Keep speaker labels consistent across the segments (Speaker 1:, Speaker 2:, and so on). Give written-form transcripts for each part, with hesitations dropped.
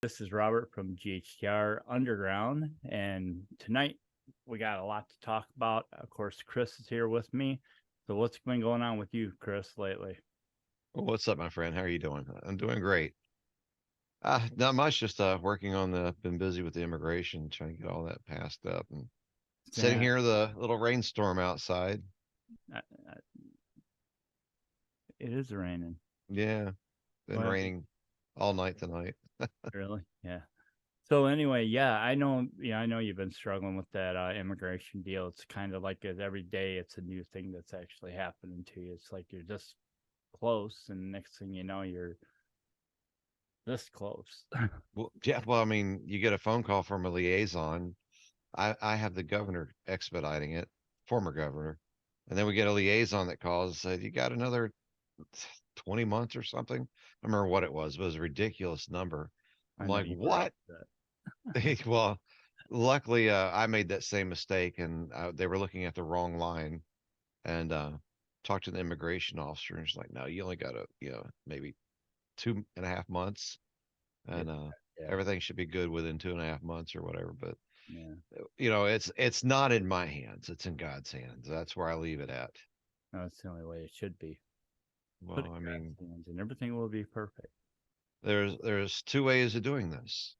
Speaker 1: This is Robert from Ghtr Underground, and tonight we got a lot to talk about. Of course, Kris is here with me. So, what's been going on with you, Kris, lately?
Speaker 2: Well, what's up, my friend? How are you doing? I'm doing great. Not much. Just working on been busy with the immigration, trying to get all that passed up, and sitting
Speaker 1: Yeah,
Speaker 2: here, the little rainstorm outside.
Speaker 1: uh, uh, it is raining.
Speaker 2: Yeah, been
Speaker 1: Well,
Speaker 2: raining all night tonight.
Speaker 1: really? Yeah. So anyway, yeah, I know. Yeah, I know you've been struggling with that immigration deal. It's kind of like every day, it's a new thing that's actually happening to you. It's like you're just close, and next thing you know, you're this close.
Speaker 2: Well, yeah. Well, I mean, you get a phone call from a liaison. I have the governor expediting it, former governor, and then we get a liaison that calls and said, "You got another 20 months or something." I remember what it was. But it was a ridiculous number.
Speaker 1: I
Speaker 2: I'm
Speaker 1: know
Speaker 2: like,
Speaker 1: you were
Speaker 2: what?
Speaker 1: upset.
Speaker 2: Well, luckily, I made that same mistake, and they were looking at the wrong line, and talked to the immigration officer, and she's like, "No, you only got maybe 2.5 months,
Speaker 1: Yeah,
Speaker 2: and
Speaker 1: yeah,
Speaker 2: everything should be good within 2.5 months or whatever." But
Speaker 1: yeah.
Speaker 2: it's not in my hands; it's in God's hands. That's where I leave it at.
Speaker 1: No, that's the only way it should be. Put it
Speaker 2: Well, I
Speaker 1: in
Speaker 2: mean,
Speaker 1: God's hands, and everything will be perfect.
Speaker 2: there's two ways of doing this: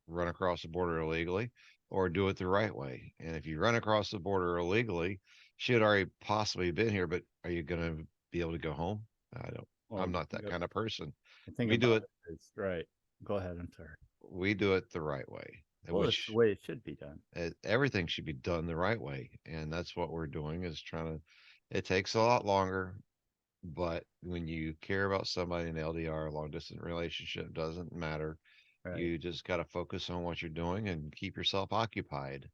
Speaker 2: run across the border illegally, or do it the right way. And if you run across the border illegally, she had already possibly been here, but are you going to be able to go home? I don't.
Speaker 1: Well,
Speaker 2: I'm not that kind of person.
Speaker 1: the thing
Speaker 2: We do
Speaker 1: about
Speaker 2: it.
Speaker 1: it is, right. Go ahead. I'm sorry.
Speaker 2: We do it the right way,
Speaker 1: Well, it's the
Speaker 2: which
Speaker 1: way it should be done.
Speaker 2: everything should be done the right way, and that's what we're doing. Is trying to. It takes a lot longer, but when you care about somebody in LDR, long distance relationship doesn't matter.
Speaker 1: Right.
Speaker 2: You just got to focus on what you're doing and keep yourself occupied.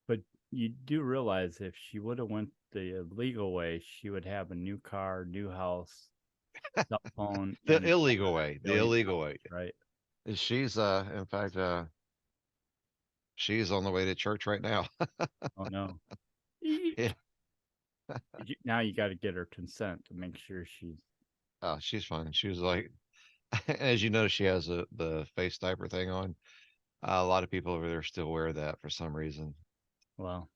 Speaker 1: But you do realize if she would have went the legal way, she would have a new car, new house, cell phone,
Speaker 2: The
Speaker 1: and
Speaker 2: illegal way. The
Speaker 1: million
Speaker 2: illegal way.
Speaker 1: dollars, right?
Speaker 2: She's in fact she's on the way to church right now.
Speaker 1: Oh no. Eek.
Speaker 2: Yeah.
Speaker 1: Now you got to get her consent to make sure she's
Speaker 2: She's fine. She was like, as you know, she has the face diaper thing on. A lot of people over there still wear that for some reason.
Speaker 1: well.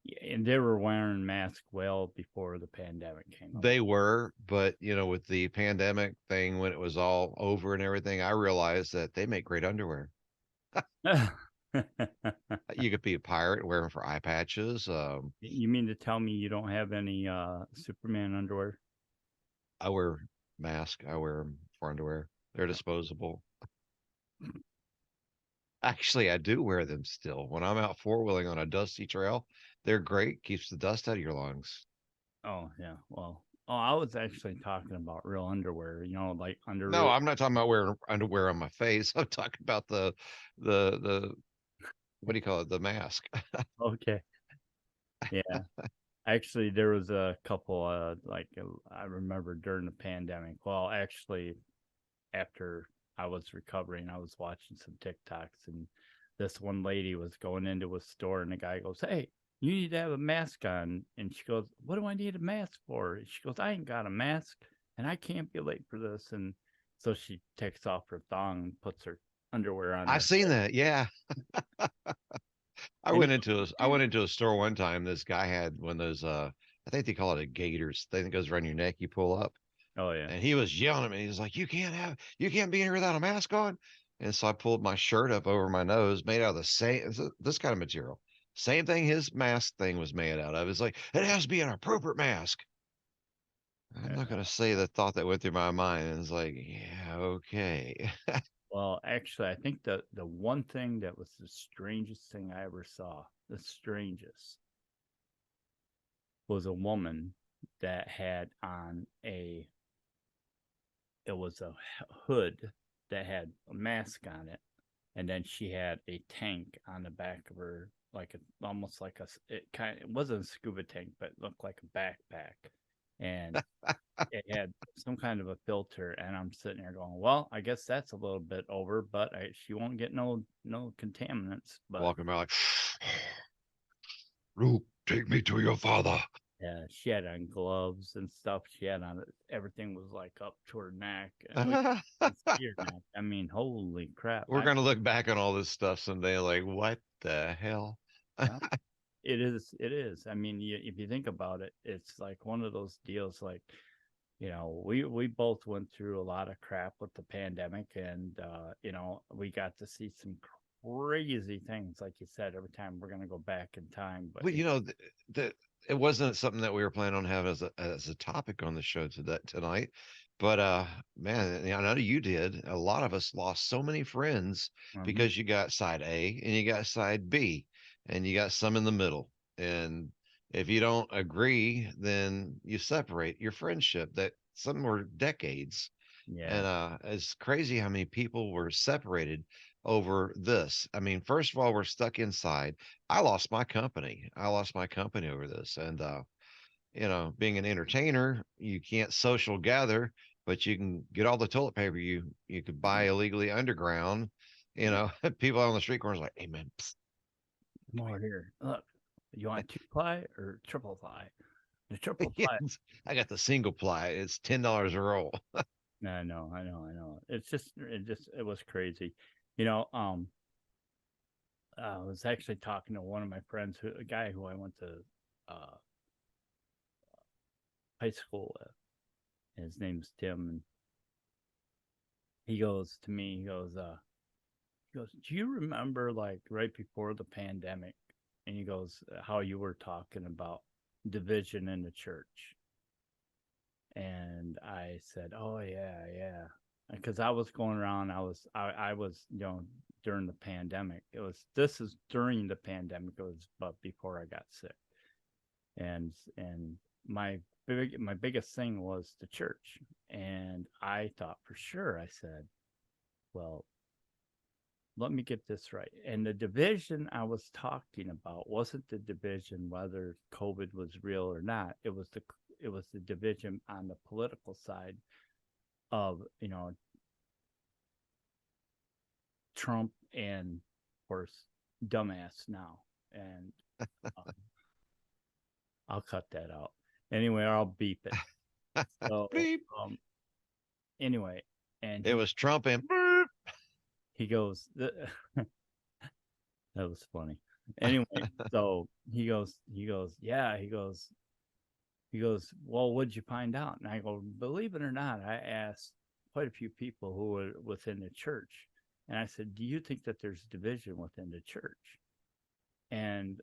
Speaker 1: Yeah, and they were wearing masks well before the pandemic came
Speaker 2: They were, but with the pandemic thing, when it was all over and everything, I realized that they make great underwear.
Speaker 1: up.
Speaker 2: You could be a pirate, wear them for eye patches.
Speaker 1: You mean to tell me you don't have any Superman underwear?
Speaker 2: I wear mask. I wear them for underwear. They're disposable. Actually, I do wear them still. When I'm out four-wheeling on a dusty trail, they're great. Keeps the dust out of your lungs.
Speaker 1: Oh yeah. Well, I was actually talking about real underwear. Like
Speaker 2: No,
Speaker 1: under.
Speaker 2: I'm not talking about wearing underwear on my face. I'm talking about the what do you call it? The mask.
Speaker 1: Okay. Yeah. Actually, there was a couple. I remember during the pandemic. Well, actually, after I was recovering, I was watching some TikToks, and this one lady was going into a store, and the guy goes, "Hey, you need to have a mask on." And she goes, "What do I need a mask for?" And she goes, "I ain't got a mask, and I can't be late for this." And so she takes off her thong and puts her underwear on
Speaker 2: I've
Speaker 1: her
Speaker 2: seen
Speaker 1: head.
Speaker 2: that. Yeah.
Speaker 1: And
Speaker 2: I went into a store one time. This guy had one of those I think they call it a gaiters thing that goes around your neck, you pull up.
Speaker 1: oh yeah,
Speaker 2: And he was yelling at me. He was like, you can't be in here without a mask on. And so I pulled my shirt up over my nose, made out of the same this kind of material. Same thing his mask thing was made out of. It's like, it has to be an appropriate mask. I'm not gonna say the thought that went through my mind. And it's like, yeah, okay.
Speaker 1: well, actually, I think the one thing that was the strangest thing I ever saw, the strangest, was a woman that had on a it was a hood that had a mask on it, and then she had a tank on the back of her, like almost like it wasn't a scuba tank, but it looked like a backpack, and it had some kind of a filter. And I'm sitting there going, well, I guess that's a little bit over, but she won't get no contaminants. But
Speaker 2: Walking by like, Luke, take me to your father.
Speaker 1: Yeah, she had on gloves and stuff. She had on everything was like up to her neck. We could see her neck. I mean, holy crap!
Speaker 2: We're gonna look back on all this stuff someday, like, what the hell?
Speaker 1: Yeah, it is. It is. I mean, if you think about it, it's like one of those deals. Like, we both went through a lot of crap with the pandemic, and we got to see some crazy things. Like you said, every time we're gonna go back in time, but
Speaker 2: Well, the it wasn't something that we were planning on having as a topic on the show tonight. But man, I know you did. A lot of us lost so many friends
Speaker 1: mhm,
Speaker 2: because you got side A and you got side B, and you got some in the middle. And if you don't agree, then you separate your friendship. That some were decades,
Speaker 1: yeah,
Speaker 2: and it's crazy how many people were separated over this. I mean, first of all, we're stuck inside. I lost my company. I lost my company over this. And being an entertainer, you can't social gather, but you can get all the toilet paper you could buy illegally underground.
Speaker 1: yeah.
Speaker 2: People on the street corners like, hey man, psst.
Speaker 1: More here. Look, you want 2 ply or triple ply? The triple ply.
Speaker 2: I got the single ply. It's $10 a roll.
Speaker 1: I know, I know, I know. It was crazy. You know, um, I was actually talking to one of my friends, a guy who I went to uh, high school with. His name's Tim, and he goes to me. He goes, "Do you remember like right before the pandemic?" And he goes, "How you were talking about division in the church?" And I said, "Oh yeah, yeah," because I was going around. I was during the pandemic. This is during the pandemic. It was but before I got sick, and my biggest thing was the church, and I thought for sure. I said, well, let me get this right. And the division I was talking about wasn't the division whether COVID was real or not. It was the division on the political side of Trump and of course dumbass now. And um, I'll cut that out anyway, or I'll beep it. So
Speaker 2: Beep.
Speaker 1: um, anyway, and
Speaker 2: It
Speaker 1: he
Speaker 2: was Trump and
Speaker 1: he goes that was funny. Anyway, so he goes, yeah, he goes, well, what'd you find out? And I go, believe it or not, I asked quite a few people who were within the church. And I said, do you think that there's division within the church? And,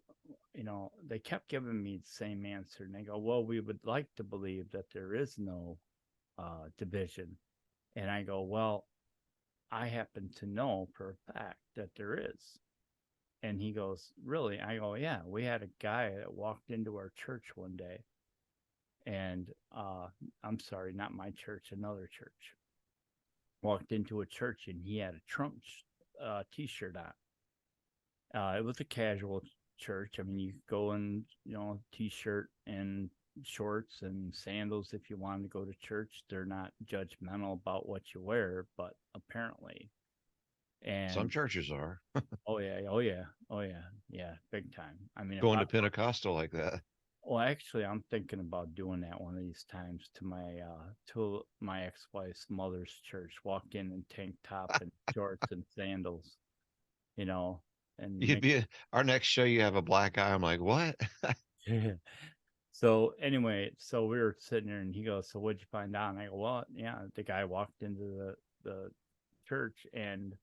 Speaker 1: they kept giving me the same answer. And they go, well, we would like to believe that there is no division. And I go, well, I happen to know for a fact that there is. And he goes, really? I go, yeah, we had a guy that walked into our church one day and I'm sorry, not my church, another church. Walked into a church and he had a Trump t-shirt on. It was a casual church. I mean, you could go in, t-shirt and shorts and sandals if you wanted to go to church. They're not judgmental about what you wear, but apparently,
Speaker 2: some
Speaker 1: and
Speaker 2: churches are
Speaker 1: oh yeah, oh yeah, oh yeah, yeah, big time. I mean, if
Speaker 2: going
Speaker 1: I
Speaker 2: to Pentecostal like that.
Speaker 1: Well, actually, I'm thinking about doing that one of these times to my ex-wife's mother's church. Walk in tank top and shorts and sandals, you know, and
Speaker 2: You'd
Speaker 1: make.
Speaker 2: be our next show. You have a black eye. I'm like, what?
Speaker 1: So anyway, so we were sitting there, and he goes, "So what'd you find out?" And I go, "Well, yeah, the guy walked into the church, and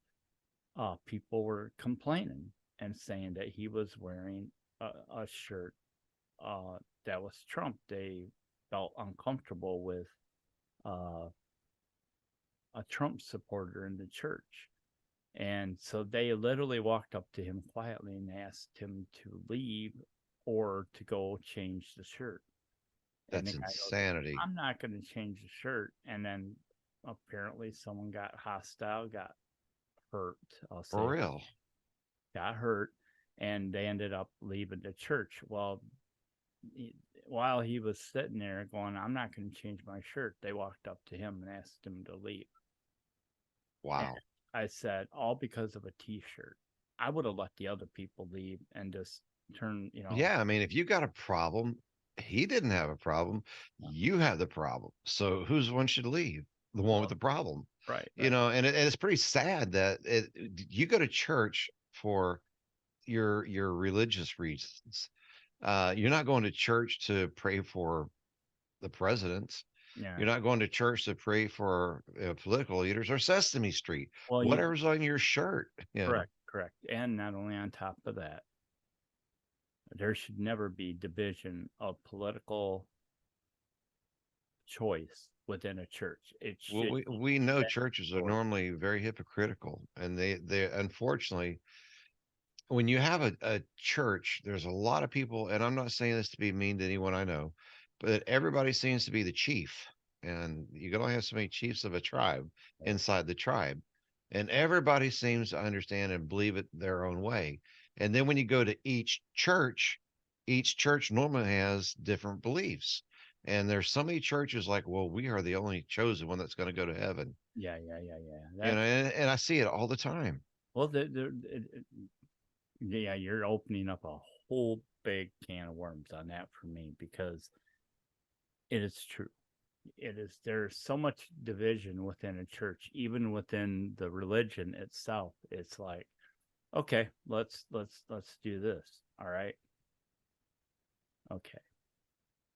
Speaker 1: people were complaining and saying that he was wearing a shirt that was Trump. They felt uncomfortable with uh, a Trump supporter in the church. And so they literally walked up to him quietly and asked him to leave or to go change the shirt. And the
Speaker 2: That's
Speaker 1: guy goes,
Speaker 2: insanity.
Speaker 1: I'm not going to change the shirt. And then apparently someone got hostile, got hurt. I'll
Speaker 2: For
Speaker 1: say
Speaker 2: real.
Speaker 1: got hurt. And they ended up leaving the church. Well, he, while he was sitting there going, I'm not going to change my shirt, they walked up to him and asked him to leave. And
Speaker 2: Wow.
Speaker 1: I said, all because of a t shirt. I would have let the other people leave and just turn,
Speaker 2: Yeah, I mean, if you got a problem, He didn't have a problem.
Speaker 1: No.
Speaker 2: You have the problem. So whose one should leave? The one with
Speaker 1: Well,
Speaker 2: the problem.
Speaker 1: right,
Speaker 2: You
Speaker 1: right.
Speaker 2: know, and it's pretty sad that you go to church for your religious reasons. You're not going to church to pray for the presidents.
Speaker 1: Yeah.
Speaker 2: You're not going to church to pray for political leaders or Sesame Street,
Speaker 1: Well, you
Speaker 2: whatever's on your shirt. You know,
Speaker 1: correct, correct. And not only on top of that, there should never be division of political choice within a church. It
Speaker 2: well,
Speaker 1: should be
Speaker 2: we know
Speaker 1: set
Speaker 2: churches are
Speaker 1: for
Speaker 2: normally very hypocritical, and they unfortunately, when you have a church, there's a lot of people, and I'm not saying this to be mean to anyone I know, but everybody seems to be the chief. And you can only have so many chiefs of a tribe inside the tribe. And everybody seems to understand and believe it their own way. And then when you go to each church normally has different beliefs. And there's so many churches like, well, we are the only chosen one that's going to go to heaven.
Speaker 1: yeah, yeah, yeah, yeah.
Speaker 2: You know,
Speaker 1: That's
Speaker 2: and I see it all the time.
Speaker 1: well, yeah, you're opening up a whole big can of worms on that for me because it is true. It is there's so much division within a church, even within the religion itself. It's like, okay, let's do this. All right. Okay.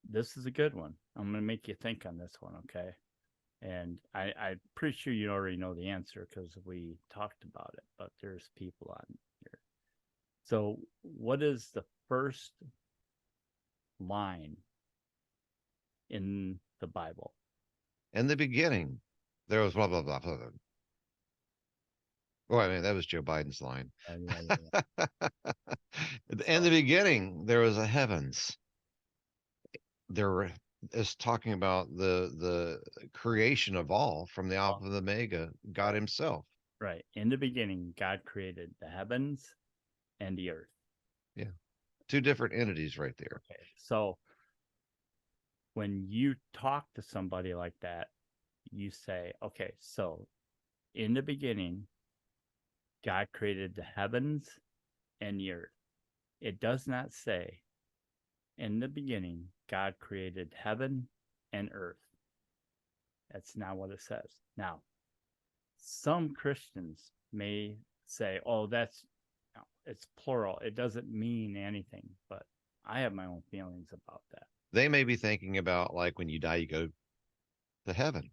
Speaker 1: This is a good one. I'm gonna make you think on this one, okay? And I'm pretty sure you already know the answer because we talked about it, but there's people on here. So, what is the first line in the Bible?
Speaker 2: In the beginning, there was blah blah blah blah. Oh, I mean, that was Joe Biden's line.
Speaker 1: Yeah, yeah, yeah.
Speaker 2: In the
Speaker 1: So,
Speaker 2: beginning, there was a heavens. There is talking about the creation of all from the
Speaker 1: well,
Speaker 2: Alpha and the Omega, God
Speaker 1: right,
Speaker 2: Himself.
Speaker 1: right. In the beginning, God created the heavens and the earth.
Speaker 2: Yeah, two different entities right there.
Speaker 1: Okay. So, when you talk to somebody like that, you say, okay, so in the beginning, God created the heavens and the earth. It does not say, in the beginning, God created heaven and earth. That's not what it says. Now, some Christians may say, oh, that's, no, it's plural. It doesn't mean anything, but I have my own feelings about that.
Speaker 2: They may be thinking about like when you die, you go to heaven.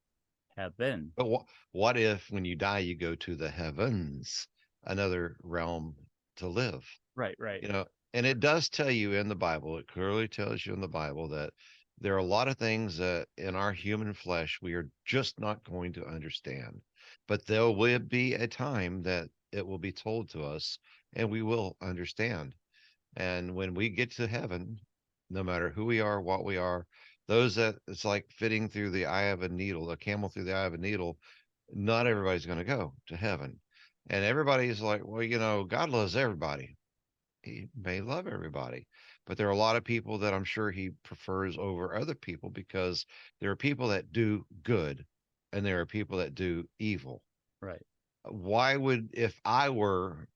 Speaker 1: Heaven.
Speaker 2: But what if when you die, you go to the heavens, another realm to live?
Speaker 1: Right, right.
Speaker 2: You know, and it does tell you in the Bible, it clearly tells you in the Bible that there are a lot of things that in our human flesh we are just not going to understand. But there will be a time that it will be told to us and we will understand. And when we get to heaven, no matter who we are, what we are, those that it's like fitting through the eye of a needle, a camel through the eye of a needle, not everybody's going to go to heaven. And everybody's like, well, you know, God loves everybody. He may love everybody, but there are a lot of people that I'm sure he prefers over other people because there are people that do good and there are people that do evil.
Speaker 1: Right.
Speaker 2: Why would, if I were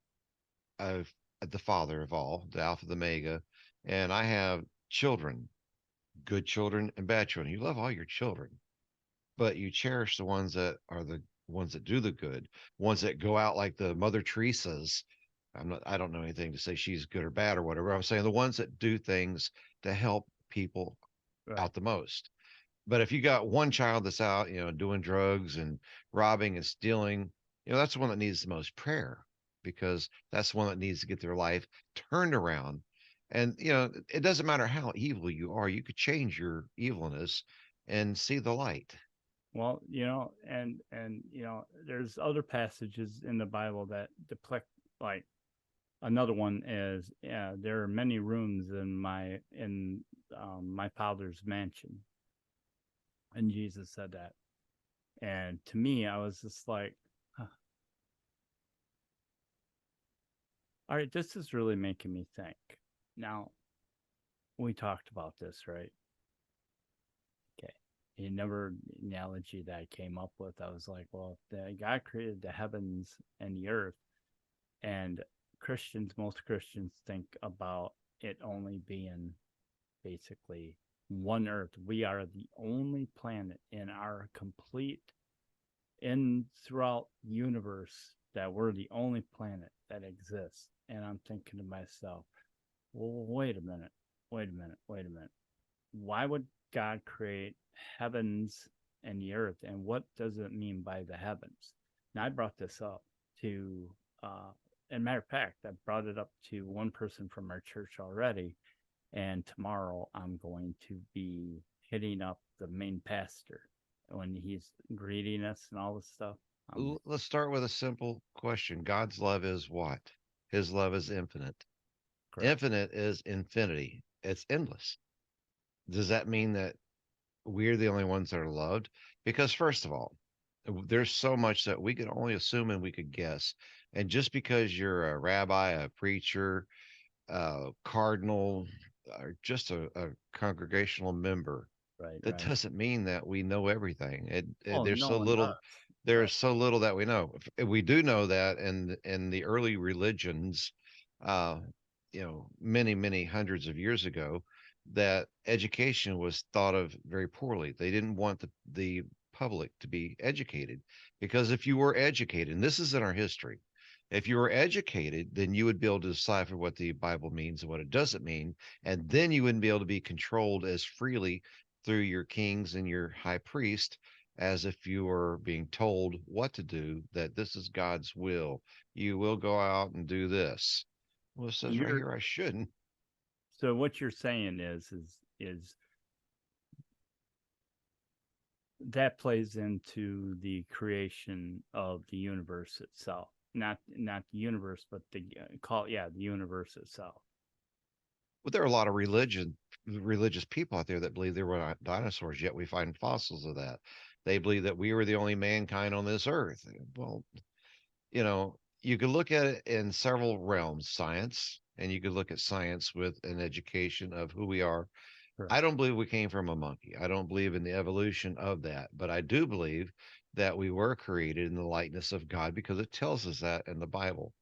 Speaker 2: uh, the father of all, the Alpha, the Omega, and I have children, good children and bad children, you love all your children, but you cherish the ones that are the ones that do the good, ones that go out like the Mother Teresa's. I don't know anything to say she's good or bad or whatever. I'm saying the ones that do things to help people
Speaker 1: Right.
Speaker 2: out the most. But if you got one child that's out, you know, doing drugs and robbing and stealing, you know, that's the one that needs the most prayer because that's the one that needs to get their life turned around. And, you know, it doesn't matter how evil you are, you could change your evilness and see the light.
Speaker 1: Well, there's other passages in the Bible that depict like another one is there are many rooms in my father's mansion, and Jesus said that, and to me, I was just like, huh, all right, this is really making me think. Now, we talked about this, right? Okay. Another analogy that I came up with, I was like, well, the God created the heavens and the earth, and most Christians think about it only being basically one Earth. We are the only planet in our complete in throughout universe that we're the only planet that exists. And I'm thinking to myself, well, wait a minute, wait a minute, wait a minute. Why would God create heavens and the earth? And what does it mean by the heavens? Now, I brought this up to, and matter of fact, I brought it up to one person from our church already. And tomorrow I'm going to be hitting up the main pastor when he's greeting us and all this stuff.
Speaker 2: Let's start with a simple question. God's love is what? His love is infinite.
Speaker 1: Correct.
Speaker 2: Infinite is infinity. It's endless. Does that mean that we're the only ones that are loved? Because first of all, there's so much that we could only assume and we could guess. And just because you're a rabbi, a preacher, cardinal, or just a congregational member,
Speaker 1: Right,
Speaker 2: that
Speaker 1: right.
Speaker 2: doesn't mean that we know everything.
Speaker 1: Oh,
Speaker 2: There's
Speaker 1: no
Speaker 2: so
Speaker 1: one
Speaker 2: little,
Speaker 1: does.
Speaker 2: there's
Speaker 1: Right.
Speaker 2: so little that we know. We do know that in the early religions, uh, many hundreds of years ago, that education was thought of very poorly. They didn't want the public to be educated, because if you were educated, and this is in our history, if you were educated, then you would be able to decipher what the Bible means and what it doesn't mean, and then you wouldn't be able to be controlled as freely through your kings and your high priest as if you were being told what to do, that this is God's will. You will go out and do this. Well, it says right
Speaker 1: You're
Speaker 2: here I shouldn't.
Speaker 1: so what you're saying is that plays into the creation of the universe itself. Not the universe, but the universe itself.
Speaker 2: Well, there are a lot of religious people out there that believe there were not dinosaurs, yet we find fossils of that. They believe that we were the only mankind on this earth. Well, you could look at it in several realms, science, and you could look at science with an education of who we are. I
Speaker 1: Correct.
Speaker 2: don't believe we came from a monkey. I don't believe in the evolution of that, but I do believe that we were created in the likeness of God, because it tells us that in the Bible.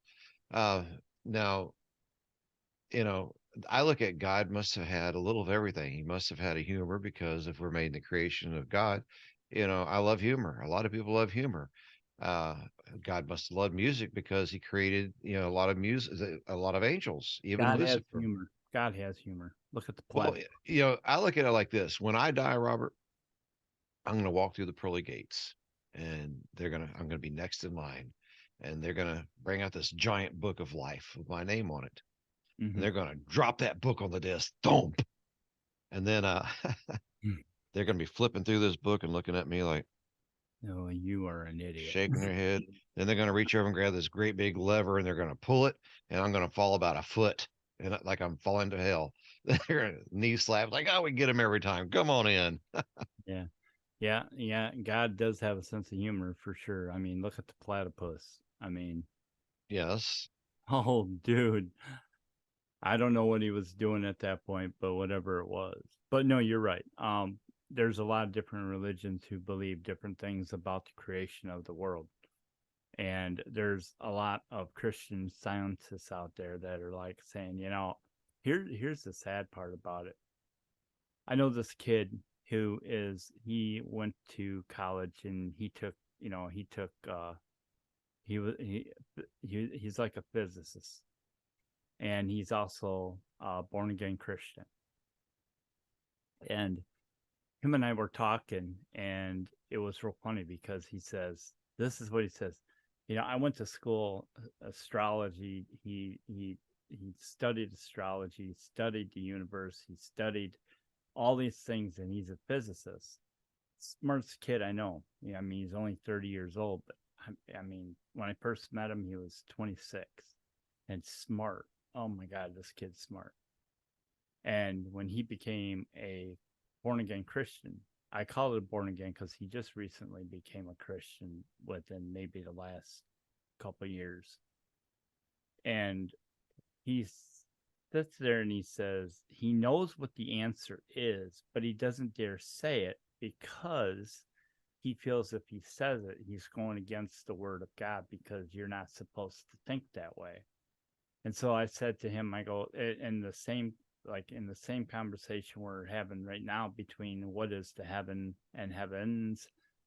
Speaker 2: Uh, now, you know, I look at God must have had a little of everything. He must have had a humor, because if we're made in the creation of God, I love humor. A lot of people love humor. Uh, God must have loved music, because he created, a lot of music, a lot of angels, even
Speaker 1: God has
Speaker 2: Lucifer.
Speaker 1: humor. God has humor. Look at the
Speaker 2: Well,
Speaker 1: planet.
Speaker 2: I look at it like this. When I die, Robert, I'm going to walk through the pearly gates, and I'm going to be next in line, and they're going to bring out this giant book of life with my name on it. And
Speaker 1: Mm-hmm.
Speaker 2: they're going to drop that book on the desk. Thump. And then they're going to be flipping through this book and looking at me like
Speaker 1: No, you are an idiot.
Speaker 2: shaking their head. Then they're going to reach over and grab this great big lever, and they're going to pull it, and I'm going to fall about a foot, and like I'm falling to hell. They're going to knee slap like, oh, we get them every time. Come on in.
Speaker 1: Yeah. Yeah, yeah. God does have a sense of humor for sure. I mean, look at the platypus. I mean,
Speaker 2: Yes.
Speaker 1: oh, dude. I don't know what he was doing at that point, but whatever it was. But no, you're right. There's a lot of different religions who believe different things about the creation of the world. And there's a lot of Christian scientists out there that are like saying, here's the sad part about it. I know this kid he went to college and he was he's like a physicist, and he's also a born again Christian. And him and I were talking, and it was real funny because this is what he says. I went to school astrology. He studied astrology, he studied the universe, he studied all these things, and he's a physicist. Smartest kid I know. I mean, he's only 30 years old, but I mean, when I first met him, he was 26 and smart. Oh my God, this kid's smart. And when he became a born again Christian, I call it born again because he just recently became a Christian within maybe the last couple of years. And he sits there and he says he knows what the answer is, but he doesn't dare say it because he feels if he says it, he's going against the word of God, because you're not supposed to think that way. And so I said to him, I go, and the same like in the same conversation we're having right now between what is the heaven and heavens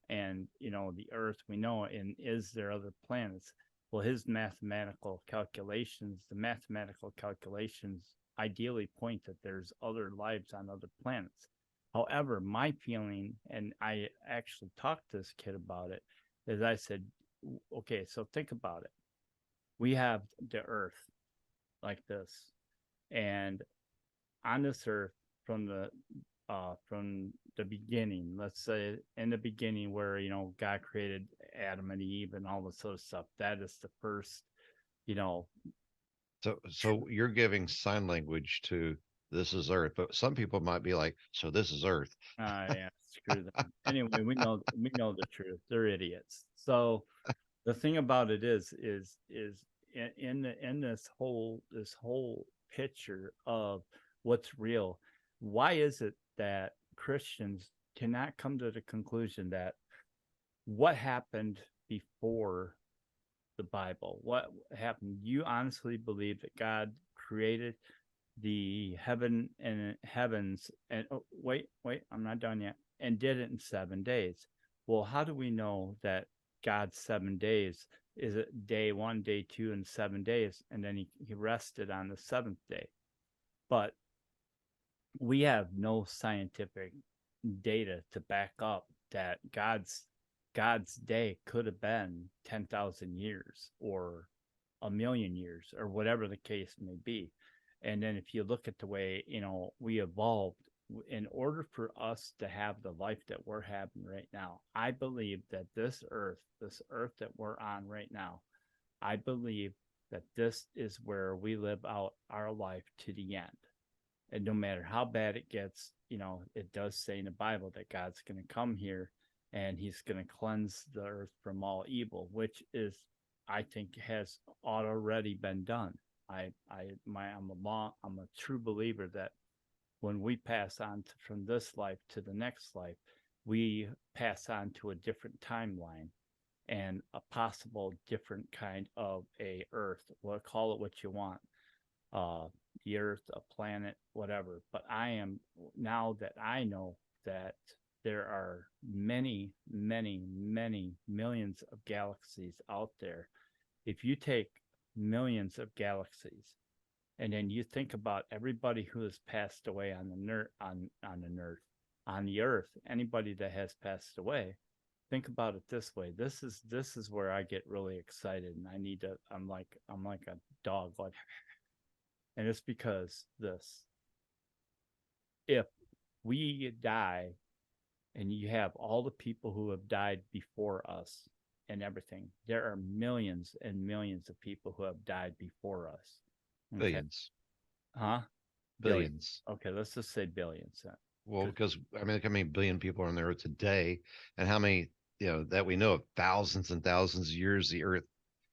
Speaker 1: and the earth we know, and is there other planets? Well, the mathematical calculations ideally point that there's other lives on other planets. However, my feeling, and I actually talked to this kid about it, is I said, okay, so think about it. We have the earth like this, and on this earth, from the beginning, let's say in the beginning where God created Adam and Eve and all this sort of stuff, that is the first, you know
Speaker 2: So you're giving sign language to this is Earth, but some people might be like, so this is Earth.
Speaker 1: yeah, screw them. Anyway, we know the truth. They're idiots. So the thing about it is in this whole picture of what's real, why is it that Christians cannot come to the conclusion that what happened before the Bible? What happened? You honestly believe that God created the heavens and wait, I'm not done yet. And did it in 7 days. Well, how do we know that God's 7 days is it day one, day two, and 7 days, and then he rested on the seventh day? But we have no scientific data to back up that God's day could have been 10,000 years or a million years or whatever the case may be. And then if you look at the way, we evolved in order for us to have the life that we're having right now, I believe that this earth that we're on right now, I believe that this is where we live out our life to the end. And no matter how bad it gets, it does say in the Bible that God's going to come here and he's going to cleanse the earth from all evil, which is, I think, has already been done. I'm a true believer that when we pass on from this life to the next life, we pass on to a different timeline and a possible different kind of a earth. Well, call it what you want, uh, the earth, a planet, whatever. But now that I know that there are many, many, many millions of galaxies out there. If you take millions of galaxies and then you think about everybody who has passed away on the on the earth, anybody that has passed away, think about it this way. This is where I get really excited, and I'm like a dog, like, and it's because if we die and you have all the people who have died before us and everything, there are millions and millions of people who have died before us. Okay.
Speaker 2: Billions.
Speaker 1: Huh? Billions.
Speaker 2: Billions.
Speaker 1: Okay, let's just say billions then.
Speaker 2: Well, because I mean, look how many billion people are on the Earth today, and how many that we know of thousands and thousands of years the Earth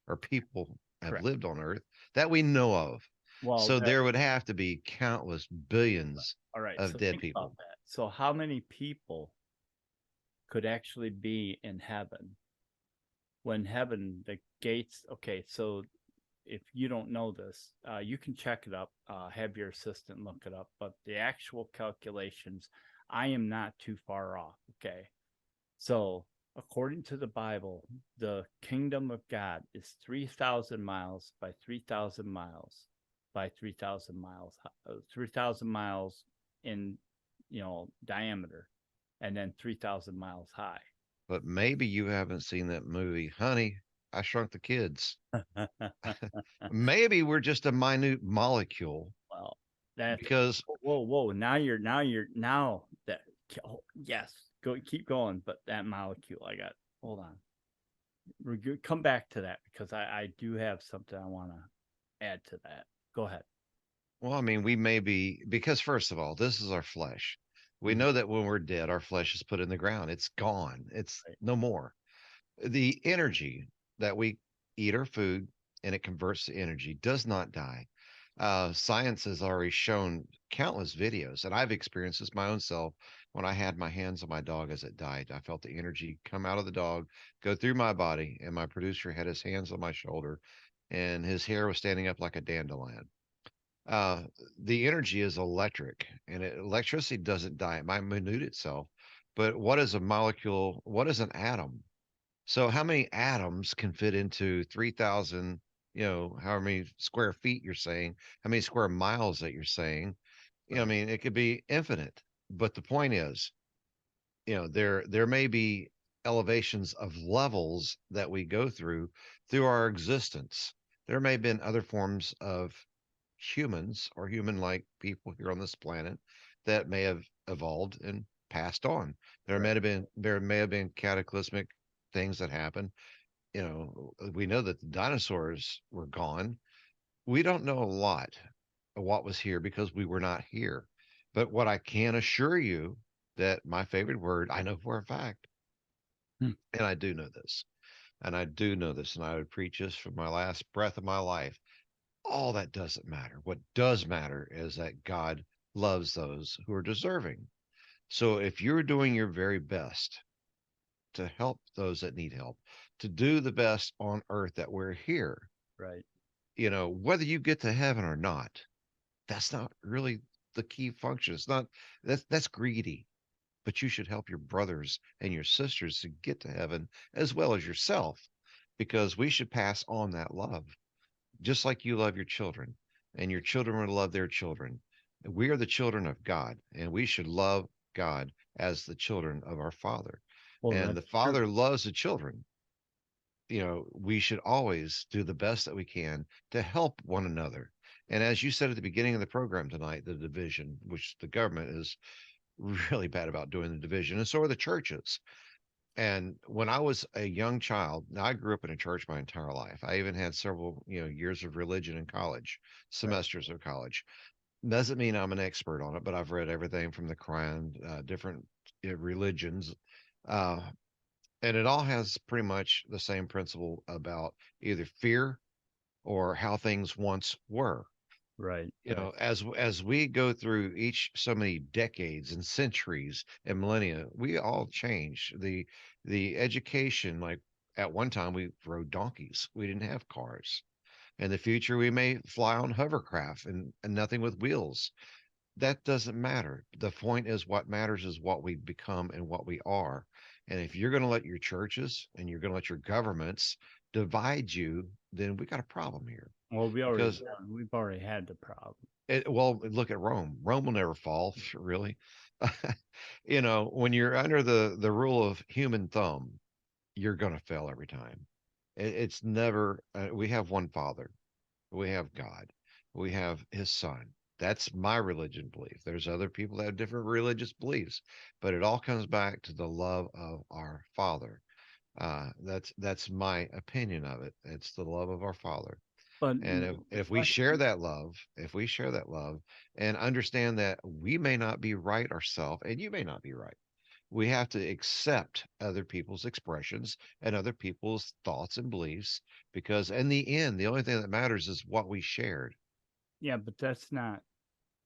Speaker 2: or people have
Speaker 1: Correct.
Speaker 2: lived on Earth that we know of.
Speaker 1: Well,
Speaker 2: So there would have to be countless billions
Speaker 1: all right.
Speaker 2: of
Speaker 1: So
Speaker 2: dead
Speaker 1: think about
Speaker 2: people.
Speaker 1: that. So how many people could actually be in heaven when heaven, the gates? Okay, so if you don't know this, you can check it up, have your assistant look it up. But the actual calculations, I am not too far off. Okay. So, according to the Bible, the kingdom of God is 3,000 miles by 3,000 miles by 3,000 miles, 3,000 miles in, diameter, and then 3,000 miles high.
Speaker 2: But maybe you haven't seen that movie, Honey, I Shrunk the Kids. Maybe we're just a minute molecule
Speaker 1: Well, that's
Speaker 2: because
Speaker 1: whoa. Now that, oh, yes, go keep going. But that molecule, I got. Hold on. Come back to that because I do have something I want to add to that. Go ahead.
Speaker 2: well, I mean, we may be because first of all, this is our flesh. We
Speaker 1: Mhm.
Speaker 2: know that when we're dead, our flesh is put in the ground. It's gone. It's
Speaker 1: Right.
Speaker 2: no more. The energy that we eat our food and it converts to energy does not die. Science has already shown countless videos, and I've experienced this my own self when I had my hands on my dog as it died. I felt the energy come out of the dog, go through my body, and my producer had his hands on my shoulder, and his hair was standing up like a dandelion. uh, the energy is electric, and electricity doesn't die. It might minute itself, but what is a molecule? What is an atom? So how many atoms can fit into 3,000, how many square feet you're saying, how many square miles that you're saying? I
Speaker 1: Right.
Speaker 2: mean, it could be infinite. But the point is, there may be elevations of levels that we go through our existence. There may have been other forms of humans or human-like people here on this planet that may have evolved and passed on.
Speaker 1: Right.
Speaker 2: There may have been cataclysmic things that happened. We know that the dinosaurs were gone. We don't know a lot of what was here because we were not here. But what I can assure you, that my favorite word, I know for a fact,
Speaker 1: Hmm.
Speaker 2: and I do know this, and I do know this, and I would preach this for my last breath of my life. All that doesn't matter. What does matter is that God loves those who are deserving. So if you're doing your very best to help those that need help, to do the best on earth that we're here,
Speaker 1: Right.
Speaker 2: whether you get to heaven or not, that's not really the key function. It's not that's greedy, but you should help your brothers and your sisters to get to heaven as well as yourself, because we should pass on that love just like you love your children and your children will love their children. We are the children of God, and we should love God as the children of our Father.
Speaker 1: Well,
Speaker 2: And the
Speaker 1: that's true.
Speaker 2: Father loves the children. We should always do the best that we can to help one another. And as you said at the beginning of the program tonight, the division, which the government is really bad about doing the division, and so are the churches. And when I was a young child, now I grew up in a church my entire life. I even had several, years of religion in college,
Speaker 1: Right.
Speaker 2: semesters of college. Doesn't mean I'm an expert on it, but I've read everything from the Quran, different religions, uh, and it all has pretty much the same principle about either fear or how things once were.
Speaker 1: Right. Right.
Speaker 2: As we go through each so many decades and centuries and millennia, we all change. The education, like at one time we rode donkeys, we didn't have cars. In the future we may fly on hovercraft and nothing with wheels. That doesn't matter. The point is, what matters is what we become and what we are. And if you're going to let your churches and you're going to let your governments divide you, then we got a problem here.
Speaker 1: Well,
Speaker 2: Because
Speaker 1: we've already had the problem.
Speaker 2: well, look at Rome. Rome will never fall, really. When you're under the rule of human thumb, you're going to fail every time. It's never. We have one Father. We have God. We have His Son. That's my religion belief. There's other people that have different religious beliefs, but it all comes back to the love of our Father. That's my opinion of it. It's the love of our Father.
Speaker 1: But
Speaker 2: And
Speaker 1: the
Speaker 2: if we share
Speaker 1: question,
Speaker 2: that love, if we share that love and understand that we may not be right ourselves and you may not be right, we have to accept other people's expressions and other people's thoughts and beliefs, because in the end, the only thing that matters is what we shared.
Speaker 1: yeah, but that's not.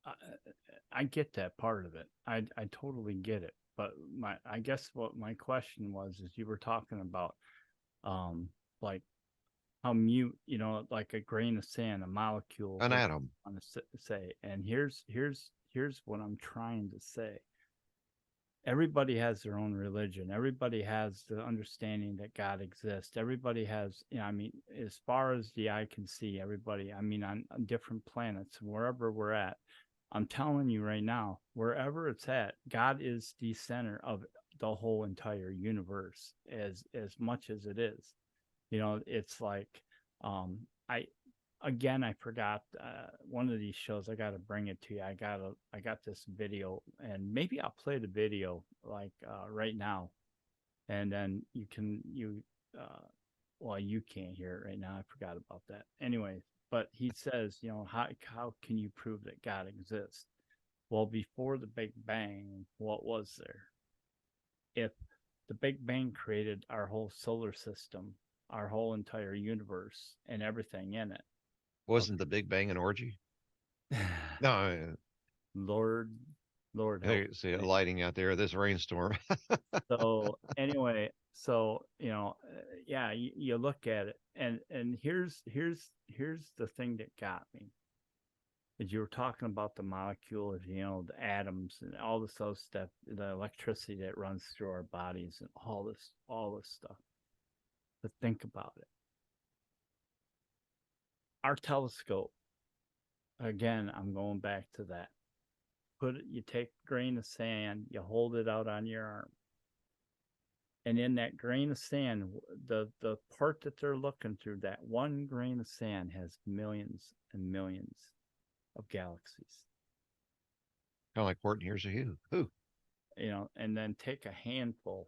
Speaker 1: I, I get that part of it. I totally get it. But I guess what my question was is you were talking about um like how mute, like a grain of sand, a molecule,
Speaker 2: An
Speaker 1: what
Speaker 2: atom.
Speaker 1: I want to say. And here's what I'm trying to say. Everybody has their own religion. Everybody has the understanding that God exists. Everybody has, I mean, as far as the eye can see, everybody, I mean, on different planets, wherever we're at, I'm telling you right now, wherever it's at, God is the center of the whole entire universe, as much as it is. It's like, I again, I forgot one of these shows. I got to bring it to you. I got this video, and maybe I'll play the video like right now, and then uh, well, you can't hear it right now. I forgot about that. Anyway, but he says, how can you prove that God exists? Well, before the Big Bang, what was there? If the Big Bang created our whole solar system, our whole entire universe, and everything in it.
Speaker 2: Wasn't the Big Bang an orgy?
Speaker 1: Okay.
Speaker 2: No,
Speaker 1: Lord, Lord help
Speaker 2: I see
Speaker 1: me.
Speaker 2: a lighting out there, this rainstorm.
Speaker 1: So anyway, yeah, you look at it, and here's the thing that got me. As you were talking about the molecules, the atoms and all this other stuff, the electricity that runs through our bodies and all this stuff. But think about it. Our telescope, again, I'm going back to that. You take a grain of sand, you hold it out on your arm. And in that grain of sand, the part that they're looking through, that one grain of sand has millions and millions of galaxies.
Speaker 2: Kind of like Horton Hears a Who.
Speaker 1: And then take a handful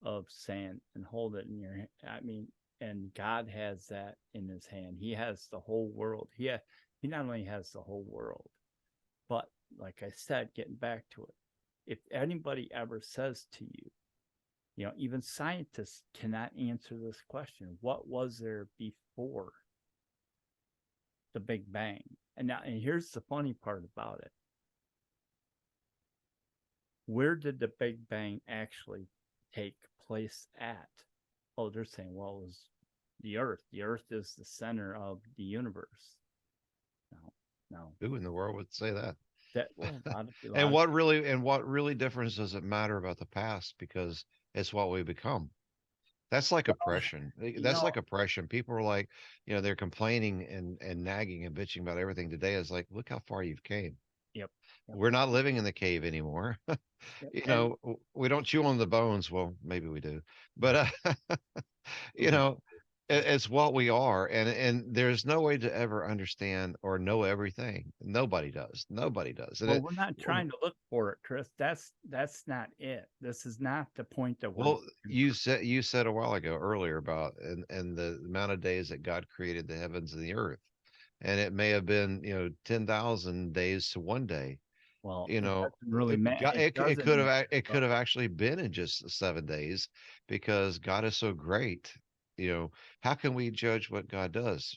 Speaker 1: of sand and hold it in your hand. I mean, and God has that in his hand. He has the whole world. He not only has the whole world, but like I said, getting back to it, if anybody ever says to you, even scientists cannot answer this question. What was there before the Big Bang? And here's the funny part about it. Where did the Big Bang actually take place at? Oh, they're saying, well, it was the Earth. The Earth is the center of the universe. No.
Speaker 2: Who in the world would say that?
Speaker 1: And
Speaker 2: what really difference does it matter about the past? Because it's what we become. That's like oppression. That's like oppression. People are like, they're complaining and nagging and bitching about everything today. Is like, look how far you've came.
Speaker 1: Yep.
Speaker 2: We're not living in the cave anymore.
Speaker 1: Yep.
Speaker 2: We don't chew on the bones. Well, maybe we do, but you know, it's what we are, and there's no way to ever understand or know everything. Nobody does. Nobody does.
Speaker 1: Well, we're not trying to look for it, Kris. That's not it. This is not the point that we're.
Speaker 2: Well, you said a while ago earlier about and the amount of days that God created the heavens and the earth, and it may have been 10,000 days to one day.
Speaker 1: Well, it doesn't really matter.
Speaker 2: It could have actually been in just 7 days, because God is so great. How can we judge what God does?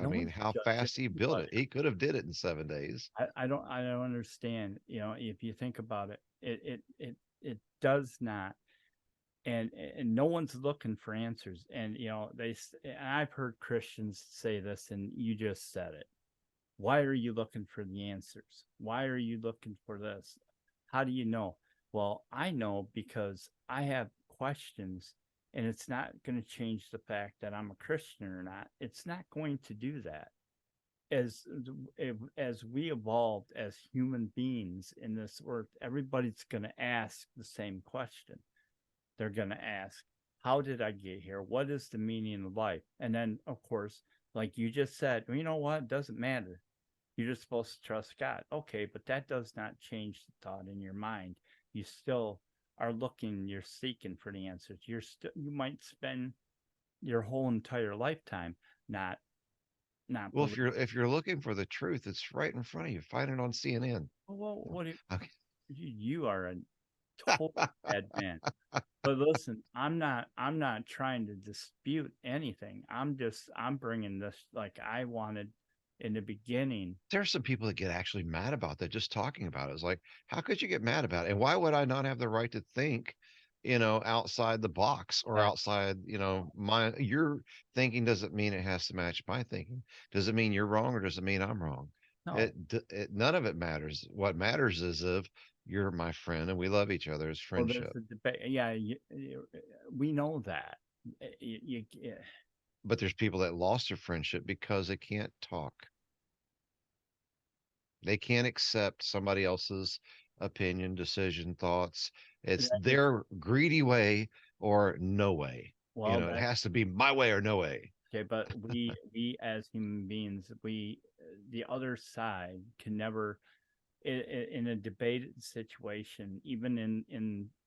Speaker 2: I mean, how fast he built it. He could have did it in 7 days.
Speaker 1: I don't understand. If you think about it, it does not. And no one's looking for answers. And and I've heard Christians say this, and you just said it. Why are you looking for the answers? Why are you looking for this? How do you know? Well, I know because I have questions, and it's not going to change the fact that I'm a Christian or not. It's not going to do that. As we evolved as human beings in this earth, everybody's going to ask the same question. They're going to ask, how did I get here? What is the meaning of life? And then, of course, like you just said, well, you know what? It doesn't matter. You're just supposed to trust God. Okay, but that does not change the thought in your mind. You still are looking, you're seeking for the answers. You might spend your whole entire lifetime not
Speaker 2: Well, if you're looking for the truth, it's right in front of you. Find it on CNN.
Speaker 1: Well, what okay. You are a total bad man. But listen, I'm not trying to dispute anything. I'm bringing this like I wanted in the beginning.
Speaker 2: There's some people that get actually mad about that, just talking about it. It's like, how could you get mad about it? And why would I not have the right to think, outside the box or outside, your thinking doesn't mean it has to match my thinking. Does it mean you're wrong, or does it mean I'm wrong?
Speaker 1: No.
Speaker 2: None of it matters. What matters is if you're my friend and we love each other as friendship.
Speaker 1: Well, there's a debate. Yeah, we know that.
Speaker 2: But there's people that lost their friendship because they can't talk. They can't accept somebody else's opinion, decision, thoughts. It's their greedy way or no way.
Speaker 1: Well,
Speaker 2: it has to be my way or no way.
Speaker 1: Okay, but we as human beings, the other side can never, in a debated situation, even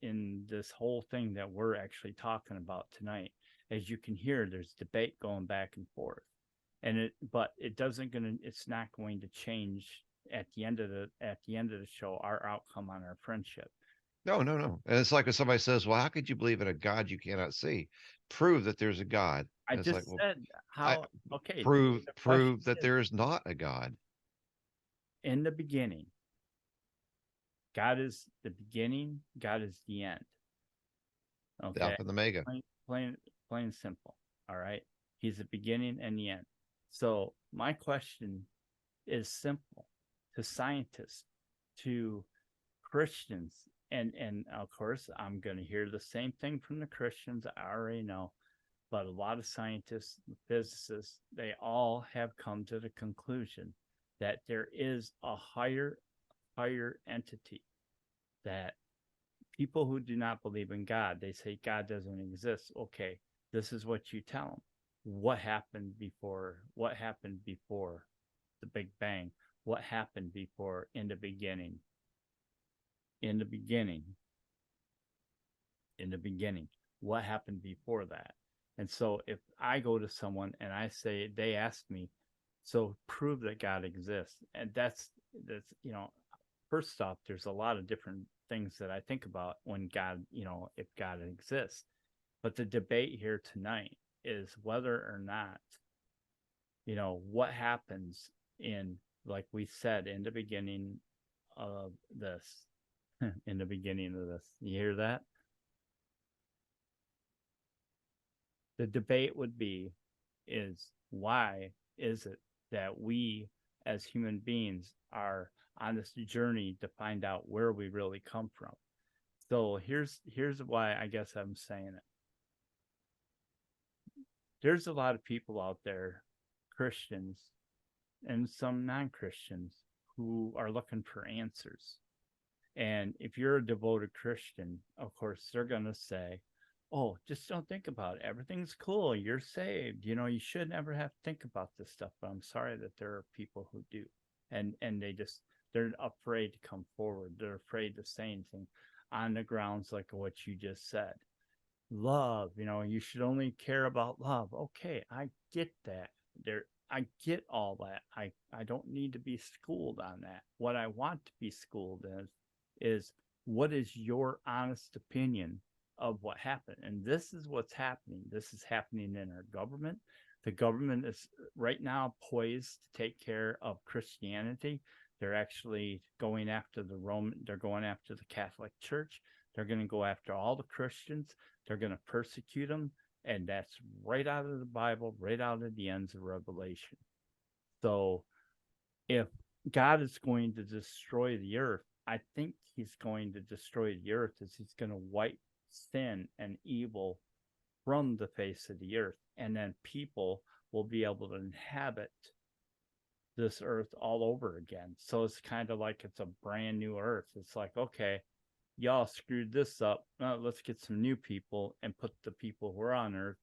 Speaker 1: in this whole thing that we're actually talking about tonight, as you can hear, there's debate going back and forth, but it's not going to change at the end of the show our outcome on our friendship.
Speaker 2: No. And it's like if somebody says, well, how could you believe in a God you cannot see? Prove that there's a God.
Speaker 1: I just said how. Okay,
Speaker 2: prove that there is not a God.
Speaker 1: In the beginning, God is the beginning, God is the end. Okay.
Speaker 2: The Alpha and the Omega.
Speaker 1: Plain and simple. All right. He's the beginning and the end. So my question is simple to scientists, to Christians. And of course, I'm going to hear the same thing from the Christians. I already know. But a lot of scientists, physicists, they all have come to the conclusion that there is a higher entity, that people who do not believe in God, they say God doesn't exist. Okay, this is what you tell them. What happened before? What happened before the Big Bang? What happened before in the beginning? In the beginning, in the beginning. What happened before that? And so if I go to someone and I say, they ask me, so prove that God exists. And that's, first off, there's a lot of different things that I think about when God, if God exists. But the debate here tonight is whether or not, what happens in, like we said, in the beginning of this, in the beginning of this. You hear that? The debate would be is why is it that we as human beings are on this journey to find out where we really come from? So here's why I guess I'm saying it. There's a lot of people out there, Christians and some non-Christians, who are looking for answers. And if you're a devoted Christian, of course, they're going to say, oh, just don't think about it. Everything's cool. You're saved. You should never have to think about this stuff. But I'm sorry that there are people who do. And they're afraid to come forward. They're afraid to say anything on the grounds like what you just said. Love, you should only care about love. Okay, I get that. I get all that. I don't need to be schooled on that. What I want to be schooled is what is your honest opinion of what happened? And this is what's happening. This is happening in our government. The government is right now poised to take care of Christianity. They're actually going after they're going after the Catholic Church. They're going to go after all the Christians. They're going to persecute them. And that's right out of the Bible, right out of the ends of Revelation. So if God is going to destroy the earth, I think he's going to destroy the earth as he's going to wipe sin and evil from the face of the earth. And then people will be able to inhabit this earth all over again. So it's kind of like it's a brand new earth. It's like, okay, y'all screwed this up. Let's get some new people and put the people who are on earth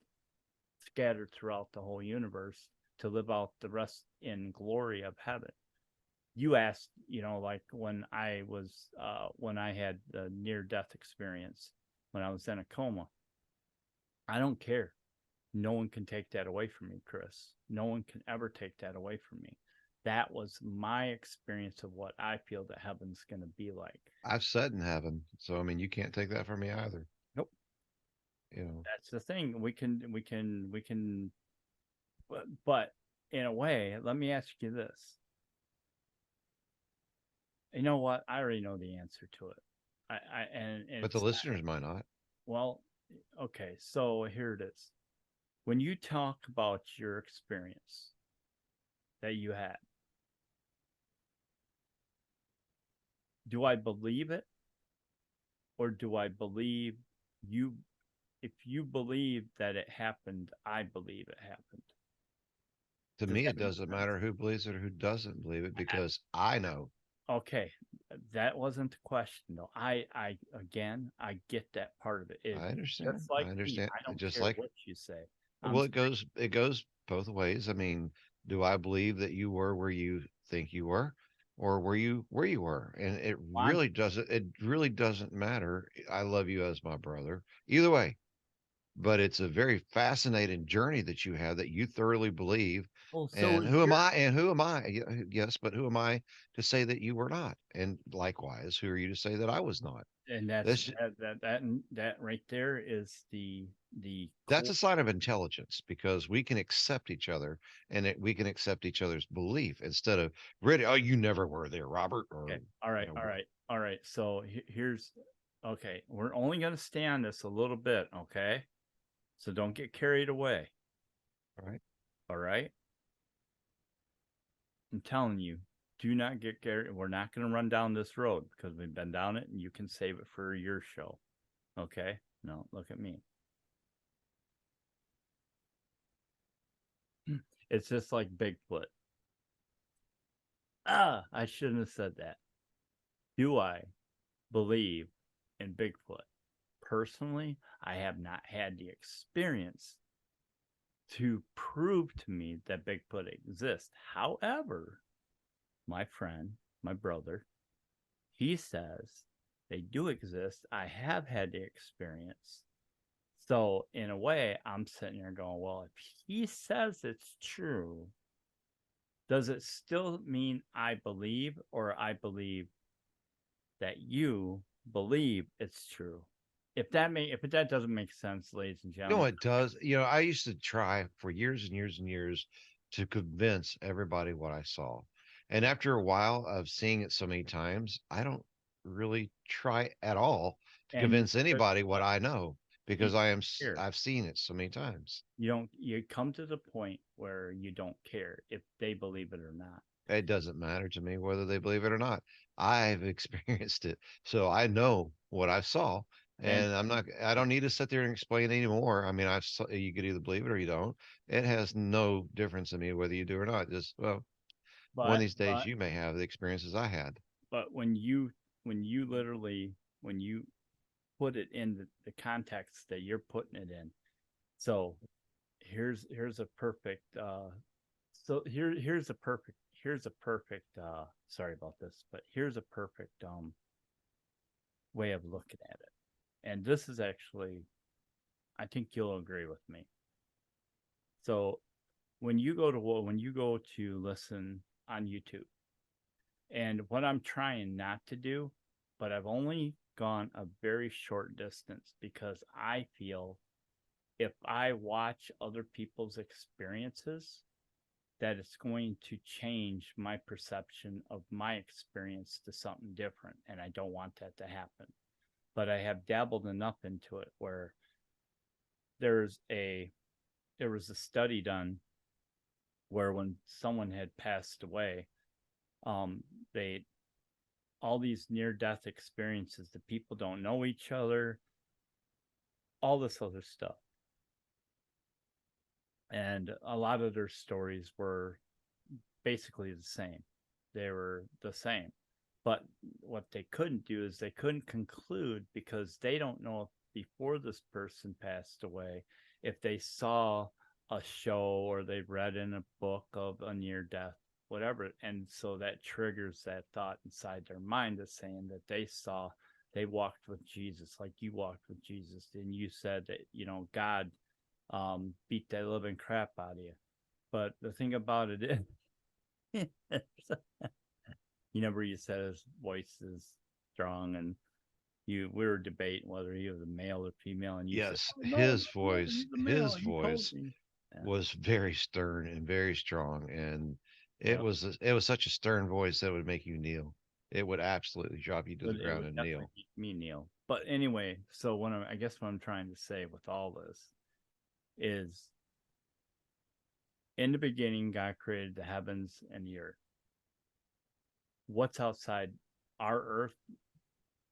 Speaker 1: scattered throughout the whole universe to live out the rest in glory of heaven. You asked, like when I had the near-death experience, when I was in a coma. I don't care. No one can take that away from me, Kris. No one can ever take that away from me. That was my experience of what I feel that heaven's going to be like.
Speaker 2: I've sat in heaven, so I mean, you can't take that from me either.
Speaker 1: Nope.
Speaker 2: You know,
Speaker 1: That's the thing. We can, but in a way, let me ask you this. You know what? I already know the answer to it. And
Speaker 2: but the
Speaker 1: it's
Speaker 2: listeners might not.
Speaker 1: well, okay. So here it is. When you talk about your experience that you had, do I believe it, or do I believe you? If you believe that it happened, I believe it happened.
Speaker 2: To
Speaker 1: Does
Speaker 2: me,
Speaker 1: that
Speaker 2: it
Speaker 1: make
Speaker 2: doesn't
Speaker 1: sense?
Speaker 2: matter who believes it or who doesn't believe it because I know.
Speaker 1: Okay, that wasn't the question though. I again, I get that part of it.
Speaker 2: I understand.
Speaker 1: Just
Speaker 2: I
Speaker 1: like me,
Speaker 2: understand.
Speaker 1: I don't
Speaker 2: Just
Speaker 1: care
Speaker 2: like,
Speaker 1: what you say. I'm
Speaker 2: well, it goes both ways. I mean, do I believe that you were where you think you were, or were you where you were? And it
Speaker 1: on.
Speaker 2: really doesn't. It really doesn't matter. I love you as my brother. Either way, but it's a very fascinating journey that you have that you thoroughly believe.
Speaker 1: Well, so
Speaker 2: And
Speaker 1: is
Speaker 2: who am
Speaker 1: your,
Speaker 2: I? And who am I? Yes, but who am I to say that you were not? And likewise, who are you to say that I was not?
Speaker 1: and that's
Speaker 2: That's
Speaker 1: that right there is the
Speaker 2: that's
Speaker 1: core.
Speaker 2: a sign of intelligence because we can accept each other and we can accept each other's belief instead of really, oh, you never were there, Robert, or
Speaker 1: Okay. All right. All right. All right. So here's okay. We're only going to stay on this a little bit. Okay. So don't get carried away.
Speaker 2: all right.
Speaker 1: All right. I'm telling you, do not get Gary. We're not going to run down this road because we've been down it, and you can save it for your show. Okay? No, look at me. It's just like Bigfoot. I shouldn't have said that. Do I believe in Bigfoot? Personally, I have not had the experience to prove to me that Bigfoot exists. However, my friend, my brother, he says they do exist. I have had the experience. So, in a way, I'm sitting here going, well, if he says it's true, does it still mean I believe, or I believe that you believe it's true? If that doesn't make sense, ladies and
Speaker 2: No,
Speaker 1: gentlemen,
Speaker 2: it does. You know, I used to try for years and years and years to convince everybody what I saw. And after a while of seeing it so many times, I don't really try at all to
Speaker 1: and you
Speaker 2: convince anybody what
Speaker 1: but
Speaker 2: I know
Speaker 1: you
Speaker 2: because
Speaker 1: don't care.
Speaker 2: I've seen it so many times.
Speaker 1: You come to the point where you don't care if they believe it or not.
Speaker 2: It doesn't matter to me whether they believe it or not. I've experienced it, so I know what I saw,
Speaker 1: And
Speaker 2: and I don't need to sit there and explain anymore. I mean, you could either believe it or you don't. It has no difference to me whether you do or not. Just, well, one of
Speaker 1: but
Speaker 2: these days you may have the experiences I had.
Speaker 1: but when you literally when you put it in the context that you're putting it in, so here's a perfect here's a perfect sorry about this, but here's a perfect way of looking at it. And this is actually, I think you'll agree with me. So when you go to listen on YouTube, and what I'm trying not to do, but I've only gone a very short distance because I feel if I watch other people's experiences, that it's going to change my perception of my experience to something different. And I don't want that to happen. But I have dabbled enough into it where there's a there was a study done where when someone had passed away, they all these near death experiences, the people don't know each other, all this other stuff. And a lot of their stories were basically the same. They were the same. But what they couldn't do is they couldn't conclude because they don't know if before this person passed away, if they saw a show or they read in a book of a near death, whatever. And so that triggers that thought inside their mind of saying that they walked with Jesus, like you walked with Jesus. And you said that, God beat that living crap out of you. But the thing about it is, you said his voice is strong, and we were debating whether he was a male or female, and you said,
Speaker 2: Yes,
Speaker 1: "Oh no, no, he's a
Speaker 2: his
Speaker 1: male." You told
Speaker 2: voice
Speaker 1: me. Yeah.
Speaker 2: was very stern and very strong, and
Speaker 1: Yep.
Speaker 2: it was such a stern voice that would make you kneel. It would absolutely drop you to the
Speaker 1: It
Speaker 2: ground
Speaker 1: would
Speaker 2: and
Speaker 1: definitely
Speaker 2: kneel.
Speaker 1: make me kneel. But anyway, so I guess what I'm trying to say with all this is, in the beginning, God created the heavens and the earth. What's outside our earth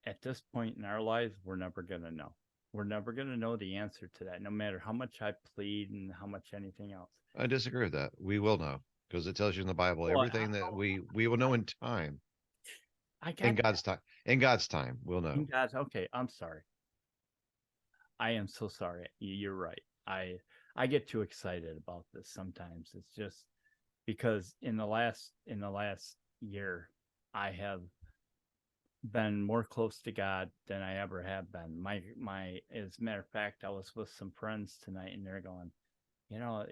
Speaker 1: at this point in our lives, we're never going to know. We're never going to know the answer to that, no matter how much I plead and how much anything else.
Speaker 2: I disagree with that. We will know because it tells you in the Bible
Speaker 1: Well,
Speaker 2: everything that we will know in time,
Speaker 1: I
Speaker 2: in
Speaker 1: got
Speaker 2: God's time. In God's time, we'll know.
Speaker 1: that. Okay, I'm sorry. I am so sorry. You're right. I get too excited about this sometimes. It's just because in the last year, I have been more close to God than I ever have been. As a matter of fact, I was with some friends tonight, and they're going,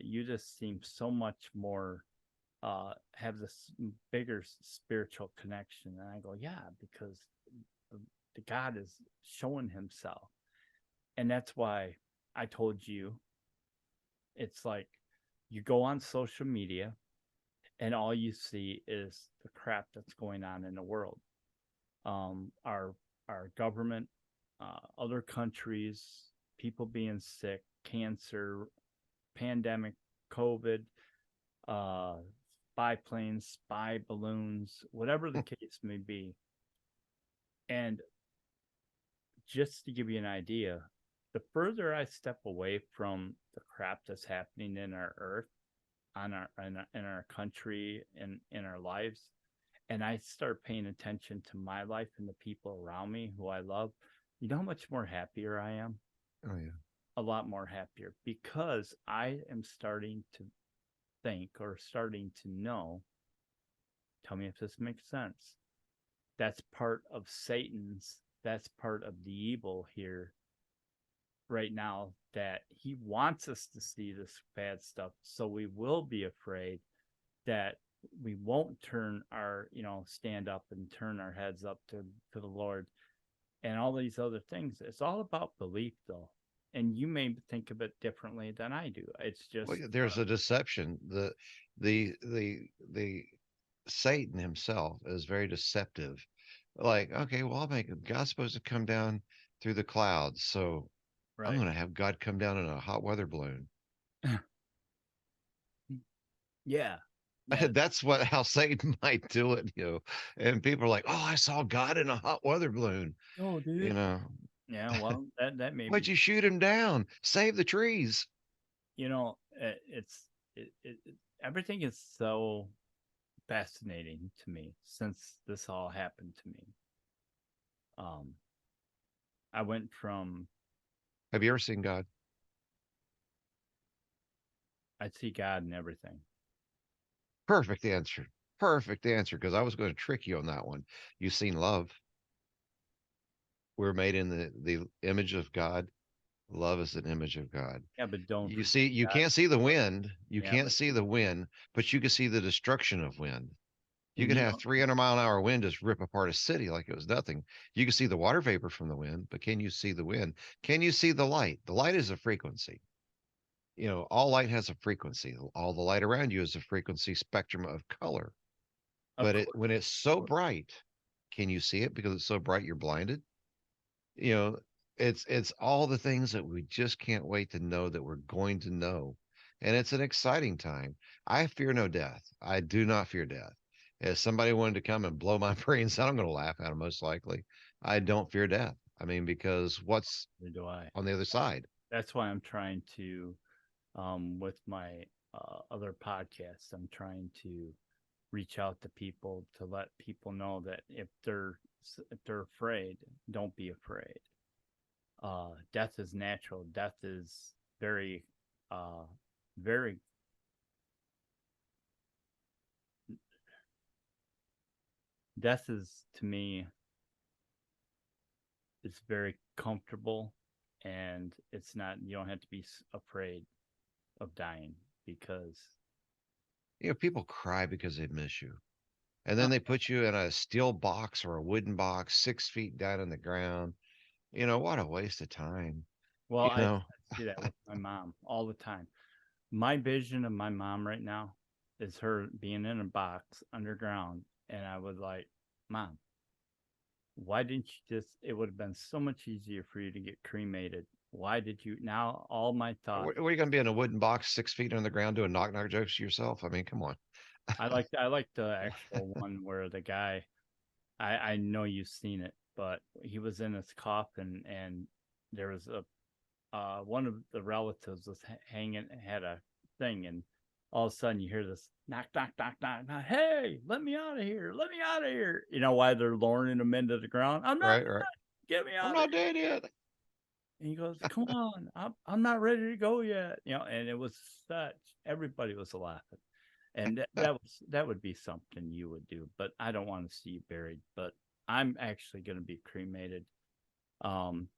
Speaker 1: you just seem so much more have this bigger spiritual connection. And I go, yeah, because the God is showing Himself, and that's why I told you it's like you go on social media and all you see is the crap that's going on in the world. Our government, other countries, people being sick, cancer, pandemic, COVID, uh, spy planes, spy balloons, whatever the case may be. And just to give you an idea, the further I step away from the crap that's happening in our earth, in our country, in our lives, and I start paying attention to my life and the people around me who I love, you know how much more happier I am?
Speaker 2: Oh yeah.
Speaker 1: A lot more happier because I am starting to think or starting to know. Tell me if this makes sense. That's part of Satan's, that's part of the evil here right now, that he wants us to see this bad stuff so we will be afraid, that we won't turn our, stand up and turn our heads up to the Lord and all these other things. It's all about belief, though. And you may think of it differently than I do. It's
Speaker 2: Well,
Speaker 1: just,
Speaker 2: there's a deception. The Satan himself is very deceptive. Like, okay, well, I'll make God's supposed to come down through the clouds, so I'm
Speaker 1: right.
Speaker 2: going to have God come down in a hot weather balloon.
Speaker 1: Yeah. Yeah.
Speaker 2: That's what how Satan might do it, And people are like, "Oh, I saw God in a hot weather balloon."
Speaker 1: Oh,
Speaker 2: You
Speaker 1: dude.
Speaker 2: know,
Speaker 1: Yeah. Well, that may
Speaker 2: why'd
Speaker 1: be,
Speaker 2: you shoot him down? Save the trees.
Speaker 1: it's, everything is so fascinating to me since this all happened to me. Um, I went from,
Speaker 2: Have you ever seen God?
Speaker 1: I see God in everything.
Speaker 2: Perfect answer. Perfect answer. Because I was going to trick you on that one. You've seen love. We're made in the image of God. Love is an image of God.
Speaker 1: Yeah, but don't
Speaker 2: You
Speaker 1: forget
Speaker 2: see, you
Speaker 1: God.
Speaker 2: can't see the wind. You
Speaker 1: Yeah,
Speaker 2: can't see the wind, but you can see the destruction of wind. You
Speaker 1: and
Speaker 2: could have 300-mile-an-hour wind just rip apart a city like it was nothing. You can see the water vapor from the wind, but can you see the wind? Can you see the light? The light is a frequency. All light has a frequency. All the light around you is a frequency spectrum of color.
Speaker 1: of
Speaker 2: But
Speaker 1: course,
Speaker 2: when it's so bright, can you see it because it's so bright you're blinded? You know, it's all the things that we just can't wait to know that we're going to know. And it's an exciting time. I fear no death. I do not fear death. If somebody wanted to come and blow my brains out, I'm going to laugh at them most likely. I don't fear death. I mean, because what's
Speaker 1: do I.
Speaker 2: on the other side?
Speaker 1: That's why I'm trying to, with my other podcasts, I'm trying to reach out to people to let people know that if they're afraid, don't be afraid. Death is natural. Death is very, uh, very. Death is, to me, it's very comfortable, and it's not. You don't have to be afraid of dying because,
Speaker 2: People cry because they miss you. And
Speaker 1: uh,
Speaker 2: then they put you in a steel box or a wooden box 6 feet down in the ground. What a waste of time.
Speaker 1: well,
Speaker 2: You
Speaker 1: I
Speaker 2: know,
Speaker 1: see that with my mom all the time. My vision of my mom right now is her being in a box underground, and I was like, Mom, why didn't you just? It would have been so much easier for you to get cremated. Why did you? Now all my thoughts.
Speaker 2: what are you going to be in a wooden box 6 feet on the ground doing knock knock jokes to yourself? I mean, come on.
Speaker 1: I like the actual one where the guy. I know you've seen it, but he was in his coffin, and there was a one of the relatives was hanging, had a thing, and all of a sudden you hear this knock, knock, knock, knock, knock. Hey, let me out of here! Let me out of here! You know why they're lowering him into the ground? I'm not.
Speaker 2: Right, right.
Speaker 1: Get me
Speaker 2: I'm
Speaker 1: out of
Speaker 2: not
Speaker 1: here!
Speaker 2: dead yet.
Speaker 1: And he goes, "Come on, I'm not ready to go yet." And it was such. Everybody was laughing, and that would be something you would do. But I don't want to see you buried. But I'm actually going to be cremated, um,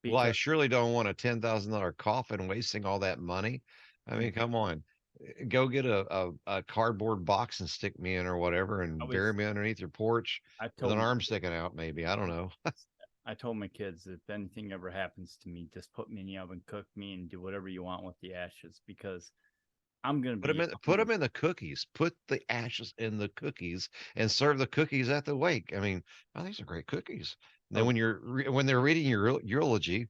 Speaker 2: Well, I
Speaker 1: because
Speaker 2: surely don't want a $10,000 coffin wasting all that money. I mean, come on. Go get a cardboard box and stick me in or whatever
Speaker 1: I
Speaker 2: and bury
Speaker 1: was.
Speaker 2: me underneath your porch
Speaker 1: I
Speaker 2: with
Speaker 1: told
Speaker 2: an
Speaker 1: my
Speaker 2: arm sticking out, maybe. I don't know.
Speaker 1: I told my kids, if anything ever happens to me, just put me in the oven, cook me, and do whatever you want with the ashes because I'm gonna
Speaker 2: Put them
Speaker 1: be
Speaker 2: in, put
Speaker 1: hungry.
Speaker 2: them in the cookies. Put the ashes in the cookies and serve the cookies at the wake. I mean, oh, these are great cookies. And then
Speaker 1: Oh,
Speaker 2: when they're reading your eulogy,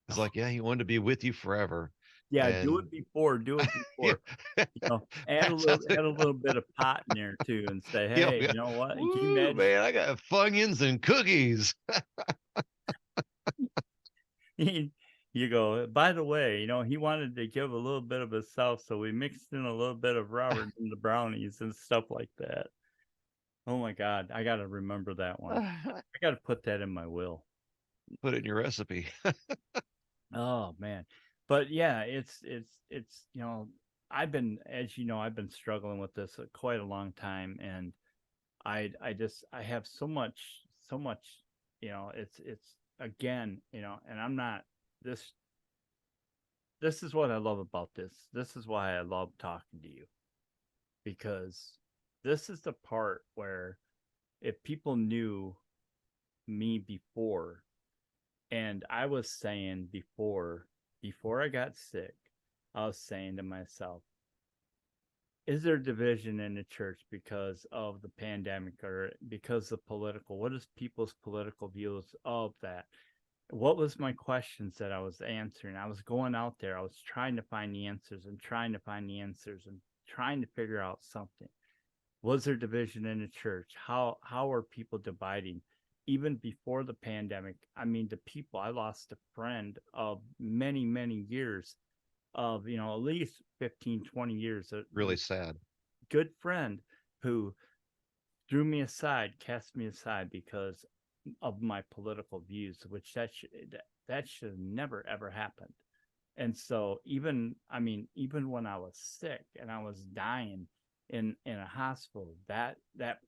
Speaker 2: it's
Speaker 1: oh,
Speaker 2: like, yeah, he wanted to be with you forever.
Speaker 1: Yeah, do
Speaker 2: And
Speaker 1: it before, do it
Speaker 2: yeah,
Speaker 1: before. You know,
Speaker 2: that sounds like
Speaker 1: add a little bit of pot in there too and say,
Speaker 2: yeah,
Speaker 1: "Hey,
Speaker 2: yeah.
Speaker 1: you know what? Can you
Speaker 2: Woo,
Speaker 1: imagine?"
Speaker 2: man, I got Funyuns and cookies.
Speaker 1: You go, "By the way, you know, he wanted to give a little bit of himself, so we mixed in a little bit of Robert in the brownies and stuff like that." Oh my god, I gotta remember that one. I gotta put that in my will.
Speaker 2: Put it in your recipe.
Speaker 1: Oh man. But yeah, you know, as you know, I've been struggling with this quite a long time, and I just I have so much, you know, it's again, you know, and I'm not this this is what I love about this. This is why I love talking to you, because this is the part where if people knew me before, and I was saying before I got sick, I was saying to myself, is there division in the church because of the pandemic or because of political? What is people's political views of that? What was my questions that I was answering? I was going out there, I was trying to find the answers and trying to find the answers and trying to figure out something. Was there division in the church? How are people dividing? Even before the pandemic, I mean, the people, I lost a friend of many years, of, you know, at least 15, 20 years, a
Speaker 2: Really sad.
Speaker 1: good friend who threw me aside, cast me aside because of my political views, which that should have never ever happened. And so even, I mean, even when I was sick and I was dying in a hospital, that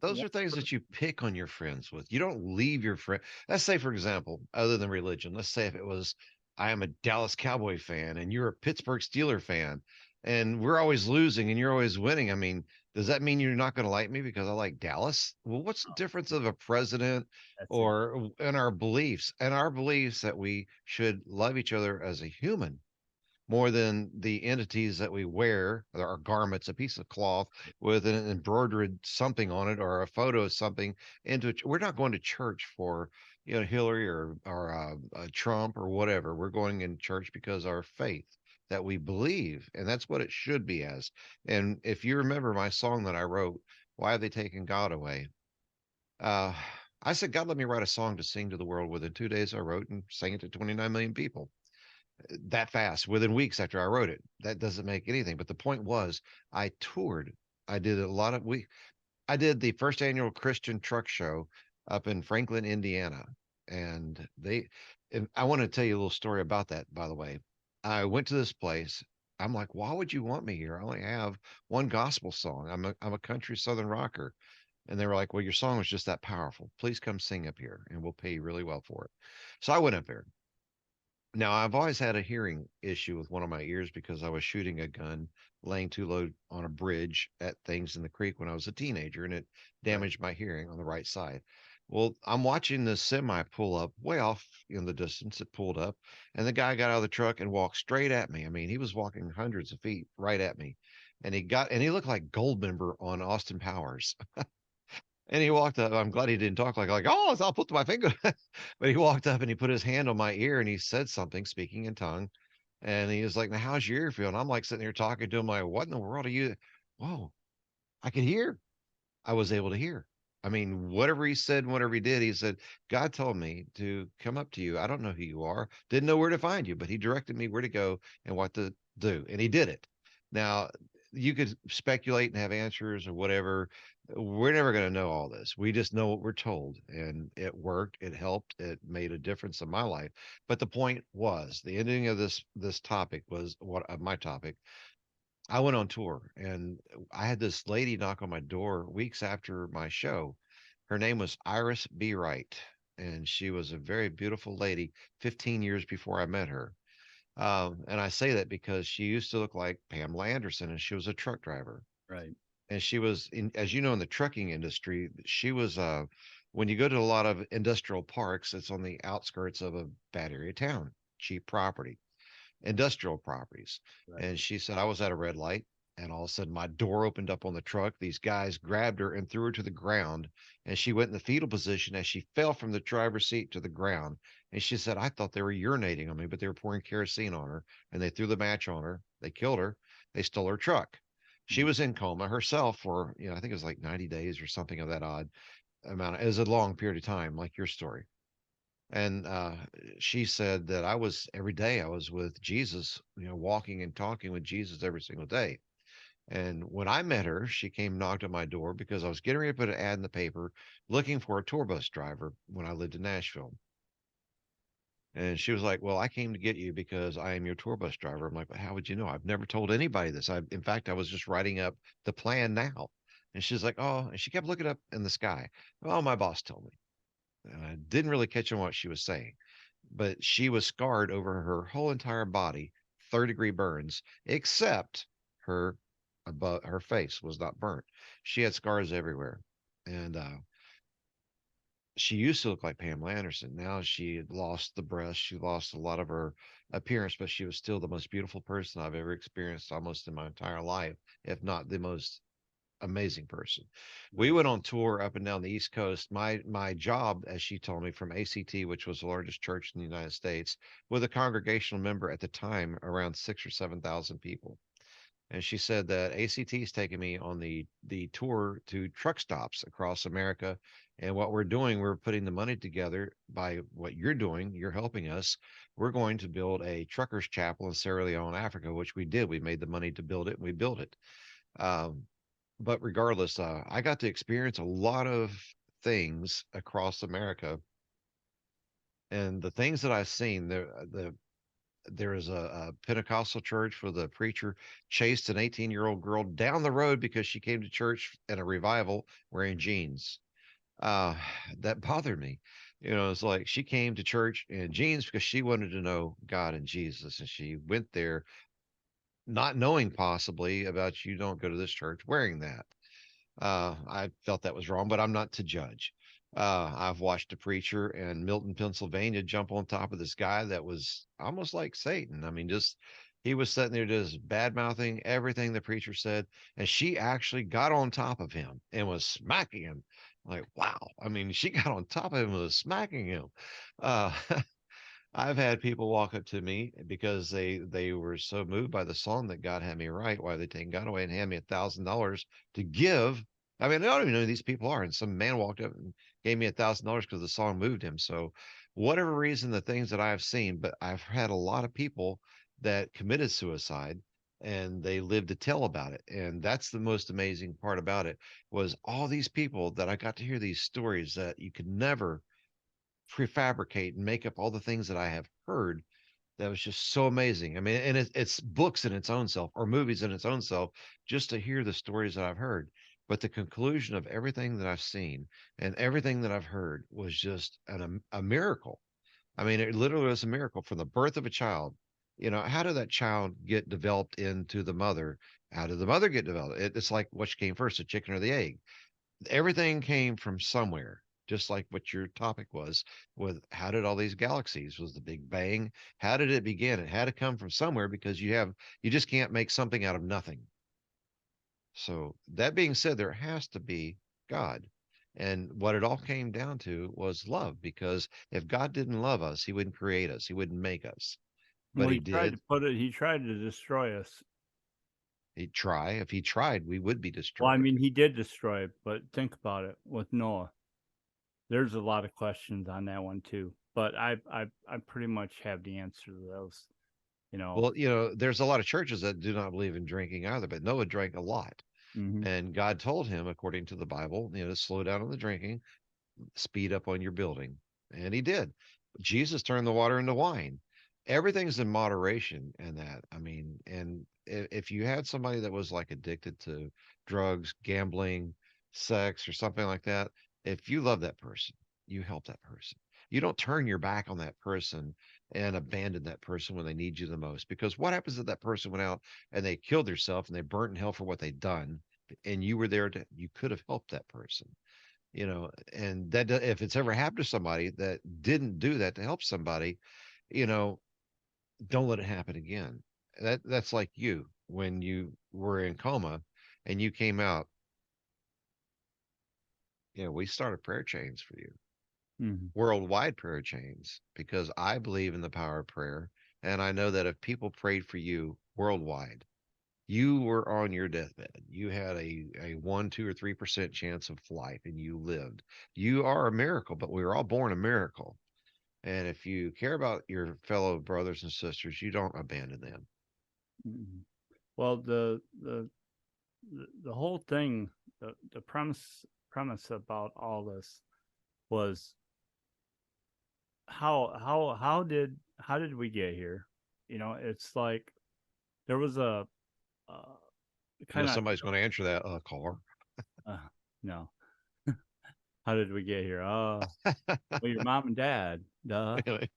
Speaker 2: Those
Speaker 1: one
Speaker 2: are things that you pick on your friends with. You don't leave your friend. Let's say, for example, other than religion, let's say if it was, I am a Dallas Cowboy fan and you're a Pittsburgh Steeler fan, and we're always losing and you're always winning. I mean, does that mean you're not going to like me because I like Dallas? Well, what's the difference of a president
Speaker 1: that's it.
Speaker 2: or in our beliefs? And our beliefs that we should love each other as a human more than the entities that we wear, our garments, a piece of cloth with an embroidered something on it or a photo of something into it. We're not going to church for, you know, Hillary or Trump or whatever. We're going in church because our faith that we believe, and that's what it should be as. And if you remember my song that I wrote, "Why Have They Taken God Away?" Uh, I said, God, let me write a song to sing to the world. Within 2 days, I wrote and sang it to 29 million people that fast within weeks after I wrote it. That doesn't make anything. But the point was, I toured. I did a lot of we. I did the first annual Christian truck show up in Franklin, Indiana, and they. And I want to tell you a little story about that. By the way, I went to this place. I'm like, why would you want me here? I only have one gospel song. I'm a country southern rocker. And they were like, well, your song was just that powerful. Please come sing up here and we'll pay you really well for it. So I went up there. Now, I've always had a hearing issue with one of my ears because I was shooting a gun laying too low on a bridge at things in the creek when I was a teenager, and it
Speaker 1: Right.
Speaker 2: damaged my hearing on the right side. Well, I'm watching this semi pull up way off in the distance. It pulled up, and the guy got out of the truck and walked straight at me. I mean, he was walking hundreds of feet right at me, and he looked like Goldmember on Austin Powers. And he walked up. I'm glad he didn't talk like, oh, I'll put my finger. But he walked up and he put his hand on my ear and he said something, speaking in tongue. And he was like, now, how's your ear feel? And I'm like sitting here talking to him, like, what in the world are you? Whoa, I could hear. I was able to hear. I mean, whatever he said, whatever he did, he said, God told me to come up to you. I don't know who you are, didn't know where to find you, but he directed me where to go and what to do. And he did it. Now, you could speculate and have answers or whatever. We're never going to know all this. We just know what we're told. And it worked. It helped. It made a difference in my life. But the point was, the ending of this topic was what my topic. I went on tour and I had this lady knock on my door weeks after my show. Her name was Iris B. Wright, and she was a very beautiful lady 15 years before I met her. And I say that because she used to look like Pamela Anderson, and she was a truck driver.
Speaker 1: Right.
Speaker 2: And she was as you know, in the trucking industry, she was, when you go to a lot of industrial parks, it's on the outskirts of a bad area town, cheap property, industrial properties.
Speaker 1: Right.
Speaker 2: And she said, I was at a red light. And all of a sudden, my door opened up on the truck. These guys grabbed her and threw her to the ground. And she went in the fetal position as she fell from the driver's seat to the ground. And she said, I thought they were urinating on me, but they were pouring kerosene on her. And they threw the match on her. They killed her. They stole her truck. She was in coma herself for, I think it was like 90 days or something of that odd amount. It was a long period of time, like your story. And she said that every day I was with Jesus, walking and talking with Jesus every single day. And when I met her, she came knocked on my door because I was getting ready to put an ad in the paper looking for a tour bus driver when I lived in Nashville. And she was like, well, I came to get you because I am your tour bus driver. I'm like, but how would you know? I've never told anybody this. In fact, I was just writing up the plan now. And she's like, oh, and she kept looking up in the sky. Oh, my boss told me. And I didn't really catch on what she was saying, but she was scarred over her whole entire body, third-degree burns, except her above her face was not burnt. She had scars everywhere. And she used to look like Pamela Anderson. Now she had lost the breast. She lost a lot of her appearance, but she was still the most beautiful person I've ever experienced almost in my entire life, if not the most amazing person. We
Speaker 1: Nice.
Speaker 2: went on tour up and down the East Coast. My job, as she told me, from ACT, which was the largest church in the United States, with a congregational member at the time around 6 or 7 thousand people. And she said that ACT is taking me on the tour to truck stops across America. And what we're doing, we're putting the money together by what you're doing. You're helping us. We're going to build a truckers chapel in Sierra Leone, Africa, which we did. We made the money to build it, and we built it. Um, but regardless, I got to experience a lot of things across America, and the things that I've seen, there is a Pentecostal church where the preacher chased an 18-year-old girl down the road because she came to church at a revival wearing jeans. Uh, that bothered me. It's like she came to church in jeans because she wanted to know God and Jesus, and she went there not knowing possibly about you don't go to this church wearing that. I felt that was wrong, but I'm not to judge. I've watched a preacher in Milton, Pennsylvania jump on top of this guy that was almost like Satan. I mean, just he was sitting there just bad mouthing everything the preacher said. And she actually got on top of him and was smacking him. Like, wow. I mean, she got on top of him and was smacking him. Uh, I've had people walk up to me because they were so moved by the song that God had me write. Why they take God away and hand me $1,000 to give? I mean, I don't even know who these people are. And some man walked up and gave me $1,000 because the song moved him. So, whatever reason, the things that I've seen, but I've had a lot of people that committed suicide and they lived to tell about it. And that's the most amazing part about it was all these people that I got to hear these stories that you could never prefabricate and make up all the things that I have heard that was just so amazing. I mean, and it's books in its own self or movies in its own self just to hear the stories that I've heard. But the conclusion of everything that I've seen and everything that I've heard was just a miracle. I mean, it literally was a miracle from the birth of a child. How did that child get developed into the mother? How did the mother get developed? It's like which came first, the chicken or the egg? Everything came from somewhere, just like what your topic was with how did all these galaxies was the Big Bang? How did it begin? It had to come from somewhere because you just can't make something out of nothing. So that being said, there has to be God. And what it all came down to was love, because if God didn't love us, he wouldn't create us. He wouldn't make us. But
Speaker 1: Well,
Speaker 2: he did.
Speaker 1: he tried to destroy us.
Speaker 2: He'd try. If he tried, we would be
Speaker 1: Well, I
Speaker 2: destroyed.
Speaker 1: mean, he did destroy it, but think about it with Noah. There's a lot of questions on that one too, but I pretty much have the answer to those. You know.
Speaker 2: Well, there's a lot of churches that do not believe in drinking either, but Noah drank a lot.
Speaker 1: Hmm.
Speaker 2: And God told him, according to the Bible, to slow down on the drinking, speed up on your building. And he did. Jesus turned the water into wine. Everything's in moderation and that. I mean, and if you had somebody that was like addicted to drugs, gambling, sex, or something like that, if you love that person, you help that person. You don't turn your back on that person and abandon that person when they need you the most. Because what happens if that person went out and they killed themselves and they burnt in hell for what they'd done, and you were there you could have helped that person, and that if it's ever happened to somebody that didn't do that to help somebody, you know, don't let it happen again. That's like you. when you were in coma and you came out, we started prayer chains for you,
Speaker 1: Mhm.
Speaker 2: worldwide prayer chains, because I believe in the power of prayer. And I know that if people prayed for you worldwide, you were on your deathbed. You had a 1, 2, or 3% chance of life and you lived. You are a miracle, but we were all born a miracle. And if you care about your fellow brothers and sisters, you don't abandon them.
Speaker 1: Mhm. Well, the whole thing, the premise about all this was how did we get here? It's like there was a uh, kind of
Speaker 2: Somebody's going to answer that car.
Speaker 1: uh, no. How did we get here? Well, your mom and dad, duh.
Speaker 2: Really?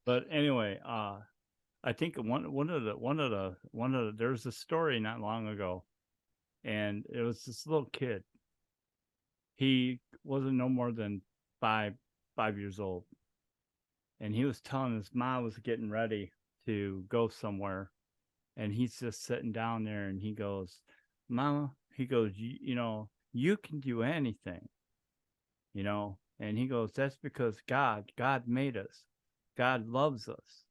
Speaker 1: But anyway, I think one of the there's a story not long ago, and it was this little kid. He wasn't no more than five years old, and he was telling his mom was getting ready to go somewhere, and he's just sitting down there, and he goes, "Mama," he goes, you can do anything, and he goes, "That's because God made us. God loves us."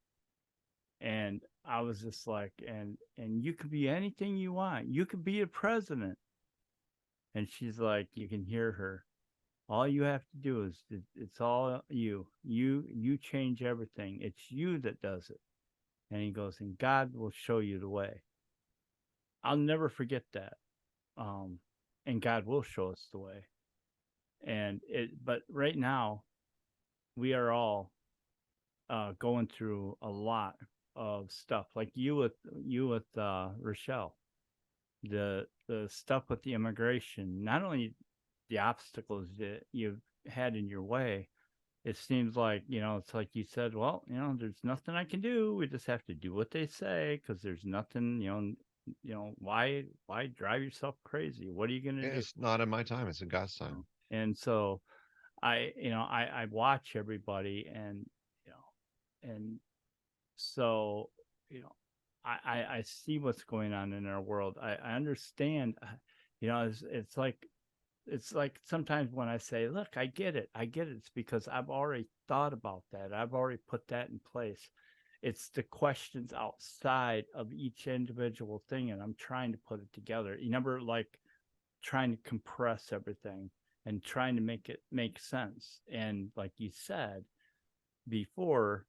Speaker 1: And I was just like, and you could be anything you want. You could be a president. And she's like, you can hear her. All you have to do is it's all you. You change everything. It's you that does it. And he goes, and God will show you the way. I'll never forget that. Um, and God will show us the way. But right now we are all going through a lot of stuff, like you with Rochelle, the stuff with the immigration, not only the obstacles that you've had in your way. It seems like, it's like you said, well, there's nothing I can do. We just have to do what they say because there's nothing, why drive yourself crazy? What are you going to
Speaker 2: Yeah,
Speaker 1: do?
Speaker 2: it's not in my time. It's in God's time.
Speaker 1: And so I watch everybody, and you and so you know I see what's going on in our world. I understand. It's like sometimes when I say, look, I get it, it's because I've already thought about that. I've already put that in place. It's the questions outside of each individual thing, and I'm trying to put it together. You never, like, trying to compress everything and trying to make it make sense. And like you said before,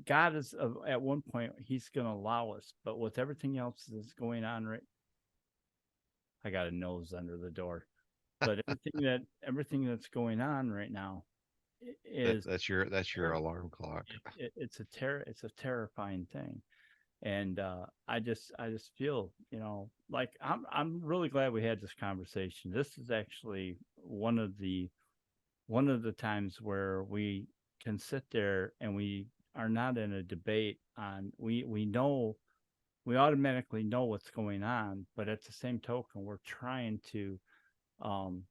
Speaker 1: God is, at one point, He's going to allow us, but with everything else that's going on, right? I got a nose under the door, but everything that's going on right now is
Speaker 2: That's your alarm clock.
Speaker 1: it's a terrifying thing. And I just feel, like I'm really glad we had this conversation. This is actually one of the times where we can sit there and we are not in a debate on, we automatically know what's going on, but at the same token we're trying to um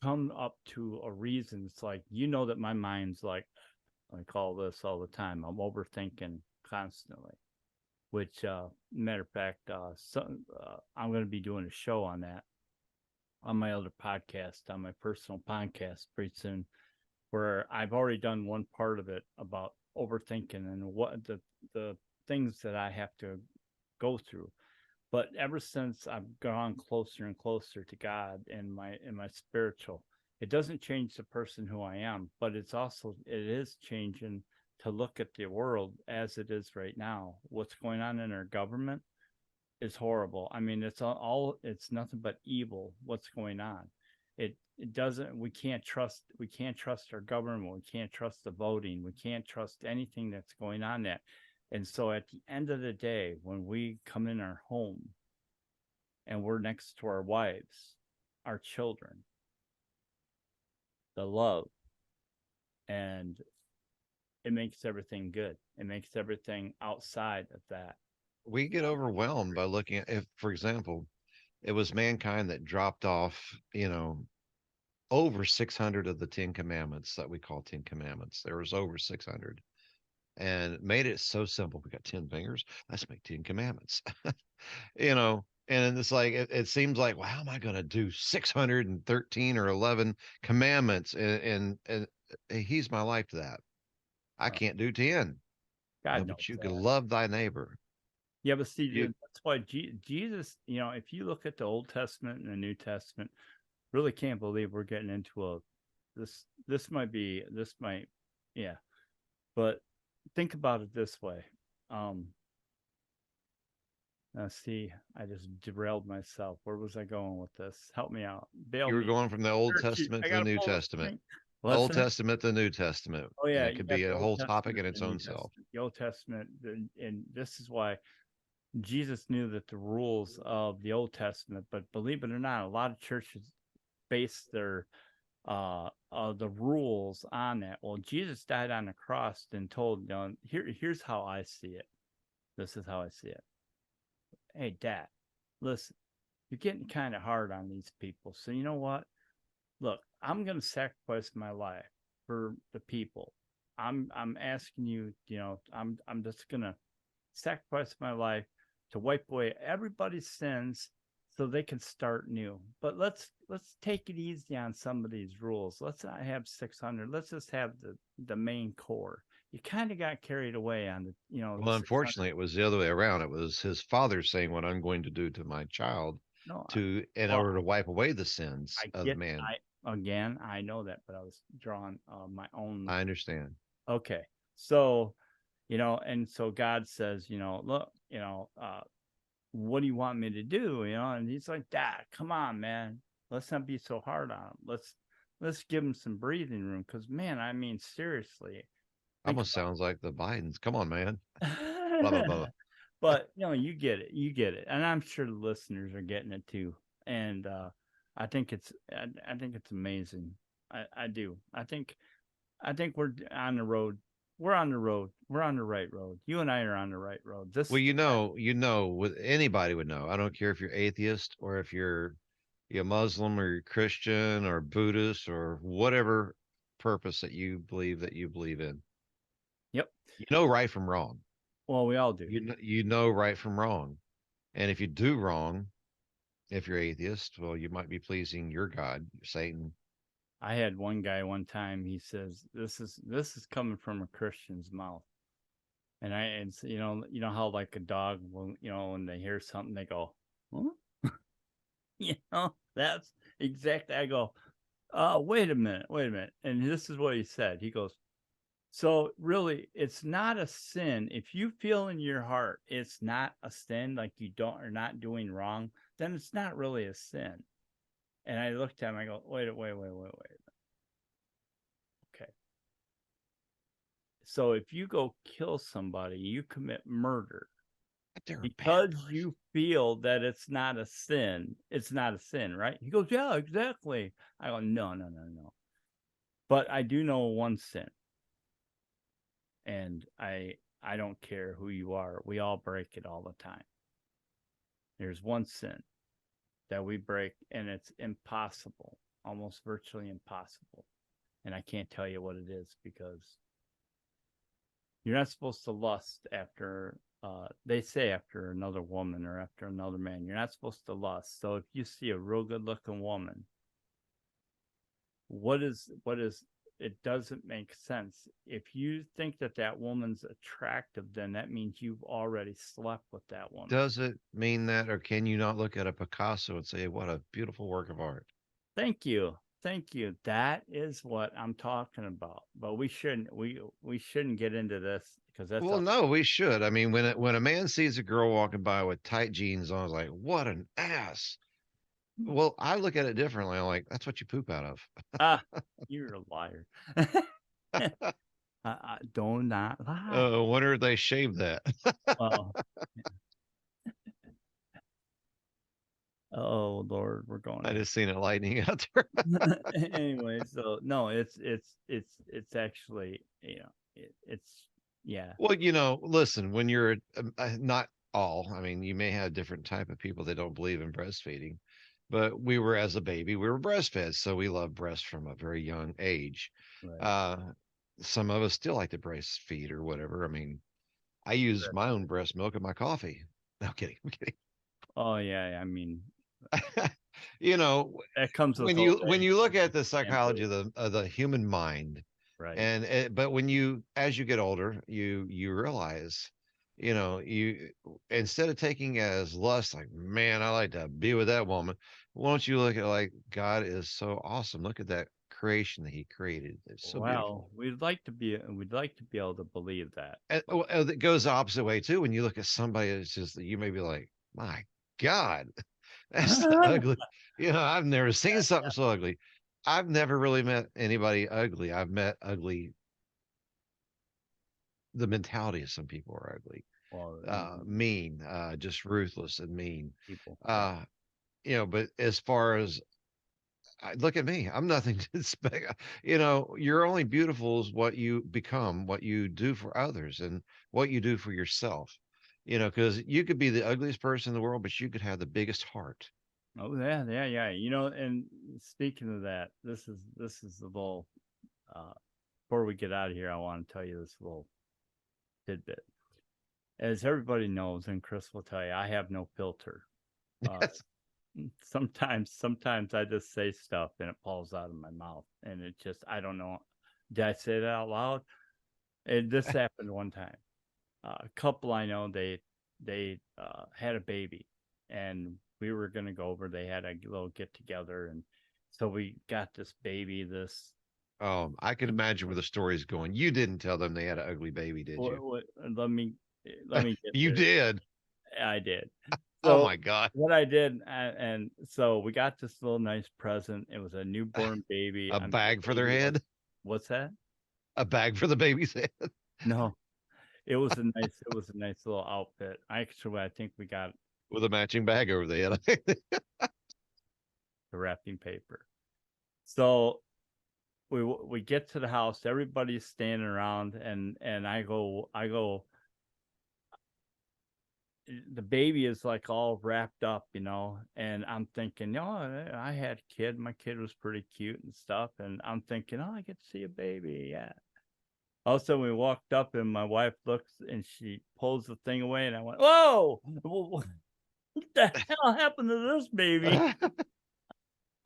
Speaker 1: come up to a reason. It's like, that my mind's like all this all the time. I'm overthinking constantly, which, matter of fact, I'm going to be doing a show on that on my other podcast, on my personal podcast, pretty soon, where I've already done one part of it about overthinking and what the things that I have to go through. But ever since I've gone closer and closer to God and my spiritual, it doesn't change the person who I am, but it is changing to look at the world as it is right now. What's going on in our government is horrible. I mean, it's nothing but evil. What's going on? It doesn't. We can't trust our government. We can't trust the voting. We can't trust anything that's going on there. And so at the end of the day, when we come in our home and we're next to our wives, our children, the love, and it makes everything good. It makes everything outside of that.
Speaker 2: We get overwhelmed by looking at, if, for example, it was mankind that dropped off, over 600 of the 10 commandments that we call 10 commandments. There was over 600. and made it so simple. We got 10 fingers. Let's make 10 commandments. you know, and it's like it seems like, well, how am I going to do 613 or 11 commandments? And he's my life to that. I
Speaker 1: Well,
Speaker 2: can't do 10.
Speaker 1: God knows
Speaker 2: But you can
Speaker 1: that.
Speaker 2: love thy neighbor.
Speaker 1: Yeah, but see,
Speaker 2: You
Speaker 1: that's why Jesus, if you look at the Old Testament and the New Testament, really can't believe we're getting into this might, yeah. But think about it this way. Um, see, I just derailed myself. Where was I going with this? Help me out. Bail
Speaker 2: you were
Speaker 1: me.
Speaker 2: going from the Old
Speaker 1: Shoot,
Speaker 2: Testament
Speaker 1: I
Speaker 2: to the
Speaker 1: gotta
Speaker 2: New
Speaker 1: pull the
Speaker 2: Testament.
Speaker 1: string. What's
Speaker 2: Old
Speaker 1: that?
Speaker 2: Testament to New Testament.
Speaker 1: Oh
Speaker 2: And
Speaker 1: yeah,
Speaker 2: it
Speaker 1: you
Speaker 2: could
Speaker 1: got
Speaker 2: be
Speaker 1: the
Speaker 2: a
Speaker 1: Old
Speaker 2: whole topic
Speaker 1: Testament
Speaker 2: in
Speaker 1: and
Speaker 2: its
Speaker 1: the New
Speaker 2: own self.
Speaker 1: Testament. The Old Testament, and this is why Jesus knew that the rules of the Old Testament, but believe it or not, a lot of churches base their the rules on that. Well, Jesus died on the cross and told, here's how I see it. This is how I see it. Hey, Dad, listen, you're getting kind of hard on these people. So you know what? Look, I'm gonna sacrifice my life for the people. I'm asking you, I'm just gonna sacrifice my life to wipe away everybody's sins so they can start new. But let's take it easy on some of these rules. Let's not have 600. Let's just have the main core. You kind of got carried away on the
Speaker 2: Well,
Speaker 1: 600.
Speaker 2: unfortunately, it was the other way around. It was his father saying what I'm going to do to my child
Speaker 1: No,
Speaker 2: in
Speaker 1: well,
Speaker 2: order to wipe away the sins
Speaker 1: I
Speaker 2: of
Speaker 1: get
Speaker 2: man.
Speaker 1: I know that, but I was drawing my own.
Speaker 2: I understand.
Speaker 1: Okay, so and so God says, look, what do you want me to do? And he's like, Dad, come on, man. Let's not be so hard on him. Let's give him some breathing room. Cause man, I mean, seriously, think
Speaker 2: Almost sounds like the Bidens. Come on, man. Blah blah
Speaker 1: about
Speaker 2: blah.
Speaker 1: but you get it. And I'm sure the listeners are getting it too. And I think it's amazing. I do. I think we're on the road. We're on the road. We're on the right road. You and I are on the right road. This
Speaker 2: Well,
Speaker 1: is the kind
Speaker 2: with anybody would know. I don't care if you're atheist or if you're Muslim or you're Christian or Buddhist or whatever purpose that you believe in.
Speaker 1: Yep.
Speaker 2: You know right from wrong.
Speaker 1: Well, we all do.
Speaker 2: You know right from wrong. And if you do wrong, if you're atheist, well, you might be pleasing your God, Satan.
Speaker 1: I had one guy one time. He says, "This is coming from a Christian's mouth," and it's how like a dog will when they hear something they go, "Huh?" That's exactly. I go, wait a minute, and this is what he said. He goes, "So really, it's not a sin if you feel in your heart it's not a sin, like you don't are not doing wrong, then it's not really a sin." And I looked at him. I go, wait. Okay. So if you go kill somebody, you commit murder
Speaker 2: But they're a bad
Speaker 1: because
Speaker 2: person.
Speaker 1: you feel that it's not a sin. It's not a sin, right? He goes, yeah, exactly. I go, no. But I do know one sin, and I don't care who you are. We all break it all the time. There's one sin that we break, and it's impossible, almost virtually impossible. And I can't tell you what it is because you're not supposed to lust after they say after another woman or after another man. You're not supposed to lust. So if you see a real good looking woman, what is it doesn't make sense. If you think that that woman's attractive, then that means you've already slept with that woman.
Speaker 2: Does it mean that, or can you not look at a Picasso and say, what a beautiful work of art?
Speaker 1: Thank you. Thank you. That is what I'm talking about. But we shouldn't get into this because that's
Speaker 2: Well,
Speaker 1: all.
Speaker 2: no, we should. I mean, when a man sees a girl walking by with tight jeans on, it's like, what an ass. Well, I look at it differently. I'm like, that's what you poop out of.
Speaker 1: Ah, you're a liar. Do not lie.
Speaker 2: Wonder if they shave that.
Speaker 1: Well, oh Lord, we're going
Speaker 2: I
Speaker 1: to
Speaker 2: just seen it lightning out there.
Speaker 1: anyway. So no, it's actually it's yeah.
Speaker 2: Well, listen, when you're not all, I mean, you may have different type of people that don't believe in breastfeeding, but we were as a baby, we were breastfed, so we love breast from a very young age.
Speaker 1: Right.
Speaker 2: Uh, some of us still like to breastfeed or whatever. I mean, I use my own breast milk in my coffee. No, I'm kidding. I'm kidding.
Speaker 1: Oh yeah, I mean
Speaker 2: You know,
Speaker 1: that comes with
Speaker 2: when
Speaker 1: old
Speaker 2: you
Speaker 1: age.
Speaker 2: look at the
Speaker 1: Can't do
Speaker 2: psychology
Speaker 1: it.
Speaker 2: of the human mind,
Speaker 1: Right.
Speaker 2: and but when you as you get older, you realize, you instead of taking as lust, like, man, I like to be with that woman. Why don't you look at, like, God is so awesome? Look at that creation that He created. It's so beautiful.
Speaker 1: Well, we'd like to be able to believe that.
Speaker 2: And
Speaker 1: But
Speaker 2: it goes the opposite way too. When you look at somebody, it's just that you may be like, my God, that's the ugly. I've never seen something so ugly. I've never really met anybody ugly. I've met ugly. The mentality of some people are ugly,
Speaker 1: well,
Speaker 2: mean, just ruthless and mean.
Speaker 1: people. Yeah.
Speaker 2: Uh, but as far as look at me, I'm nothing to expect. You're only beautiful is what you become, what you do for others, and what you do for yourself. Because you could be the ugliest person in the world, but you could have the biggest heart.
Speaker 1: Oh yeah, yeah, yeah. And speaking of that, this is the little. Uh, Before we get out of here, I want to tell you this little tidbit. As everybody knows, and Kris will tell you, I have no filter. Uh, sometimes I just say stuff and it falls out of my mouth, and it just I don't know. Did I say that out loud? This happened one time. A couple I know they had a baby, and we were gonna go over. They had a little get together, and so we got this baby. This
Speaker 2: I can imagine where the story's going. You didn't tell them they had an ugly baby, did you?
Speaker 1: what, let me get
Speaker 2: You
Speaker 1: there.
Speaker 2: did.
Speaker 1: I did.
Speaker 2: Oh
Speaker 1: So
Speaker 2: my God.
Speaker 1: what I did, and so we got this little nice present. It was a newborn baby.
Speaker 2: A
Speaker 1: I mean, the
Speaker 2: bag for their
Speaker 1: baby was
Speaker 2: head.
Speaker 1: what's that?
Speaker 2: A bag for the baby's head.
Speaker 1: No, it was a nice little outfit. I think we got
Speaker 2: With a matching bag over the head.
Speaker 1: the wrapping paper. So we get to the house. Everybody's standing around, and I go. The baby is like all wrapped up, and I'm thinking, I had a kid. My kid was pretty cute and stuff, and I'm thinking, I get to see a baby, yeah. All of a sudden, we walked up, and my wife looks, and she pulls the thing away, and I went, "Whoa, what the hell happened to this baby?"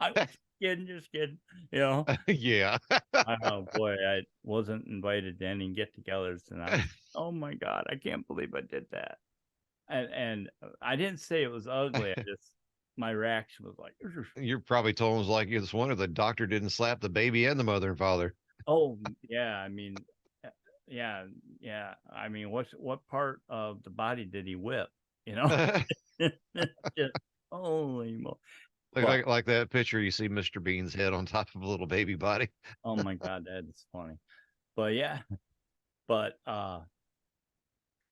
Speaker 1: I was kidding, just kidding, you know.
Speaker 2: Yeah.
Speaker 1: Oh boy, I wasn't invited to any get-togethers, and I was, oh my god, I can't believe I did that. And I didn't say it was ugly. My reaction was like,
Speaker 2: You're probably told us like this wonder the doctor didn't slap the baby and the mother and father.
Speaker 1: oh yeah. I mean, yeah, yeah. I mean, what part of the body did he whip? You know,
Speaker 2: like,
Speaker 1: just holy mo. But
Speaker 2: like that picture you see Mr. Bean's head on top of a little baby body.
Speaker 1: oh my god, that is funny. But yeah, but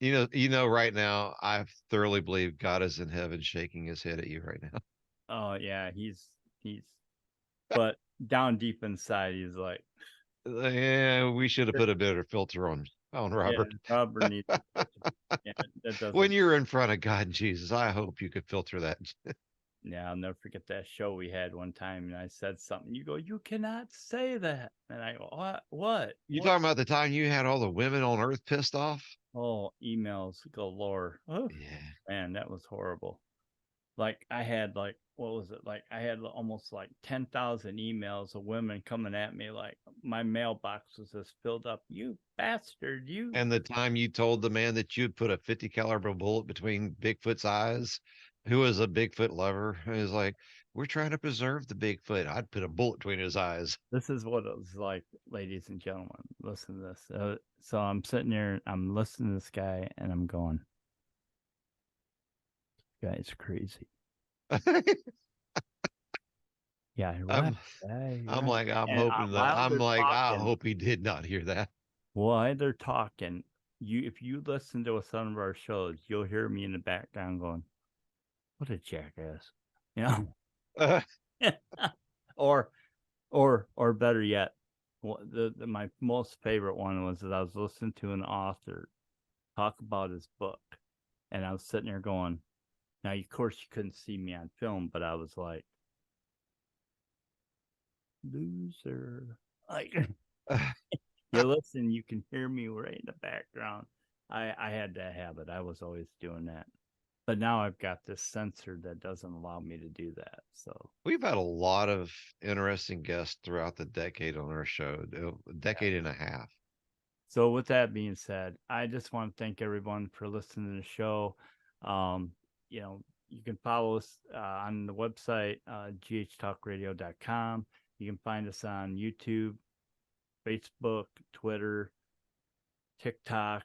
Speaker 2: Right now, I thoroughly believe God is in heaven shaking his head at you right now.
Speaker 1: oh yeah, he's. But down deep inside, he's like,
Speaker 2: Yeah, we should have put a better filter on
Speaker 1: yeah,
Speaker 2: Robert.
Speaker 1: Robert needs to yeah, that
Speaker 2: When
Speaker 1: doesn't.
Speaker 2: you're in front of God and Jesus, I hope you could filter that.
Speaker 1: Yeah, I'll never forget that show we had one time, and I said something. You go, you cannot say that, and I go, what, what,
Speaker 2: You
Speaker 1: what?
Speaker 2: talking about the time you had all the women on earth pissed off?
Speaker 1: Oh, emails galore. Oh
Speaker 2: Yeah.
Speaker 1: man, that was horrible. Like I had like what was it? Like I had almost like 10,000 emails of women coming at me. Like my mailbox was just filled up. You bastard, you.
Speaker 2: And the time you told the man that you'd put a 50 caliber bullet between Bigfoot's eyes, who was a Bigfoot lover, is like, we're trying to preserve the Bigfoot. I'd put a bullet between his eyes.
Speaker 1: This is what it was like, ladies and gentlemen. Listen to this. So I'm sitting there, I'm listening to this guy, and I'm going, guy's crazy. Yeah, you're right.
Speaker 2: I'm
Speaker 1: Yeah, you're
Speaker 2: I'm
Speaker 1: right.
Speaker 2: like,
Speaker 1: And while
Speaker 2: I'm
Speaker 1: they're
Speaker 2: like, I
Speaker 1: talking,
Speaker 2: hope he did not hear that.
Speaker 1: while they're talking, if you listen to some of our shows, you'll hear me in the background going, "What a jackass," you know, or or better yet, my most favorite one was that I was listening to an author talk about his book, and I was sitting there going, now of course you couldn't see me on film, but I was like, loser, like. you listen, you can hear me right in the background. I had that habit. I was always doing that. But now I've got this sensor that doesn't allow me to do that. So,
Speaker 2: We've had a lot of interesting guests throughout the decade on our show, a
Speaker 1: yeah.
Speaker 2: decade and a half.
Speaker 1: So with that being said, I just want to thank everyone for listening to the show. Um, you know, you can follow us on the website, ghtalkradio.com. You can find us on YouTube, Facebook, Twitter, TikTok,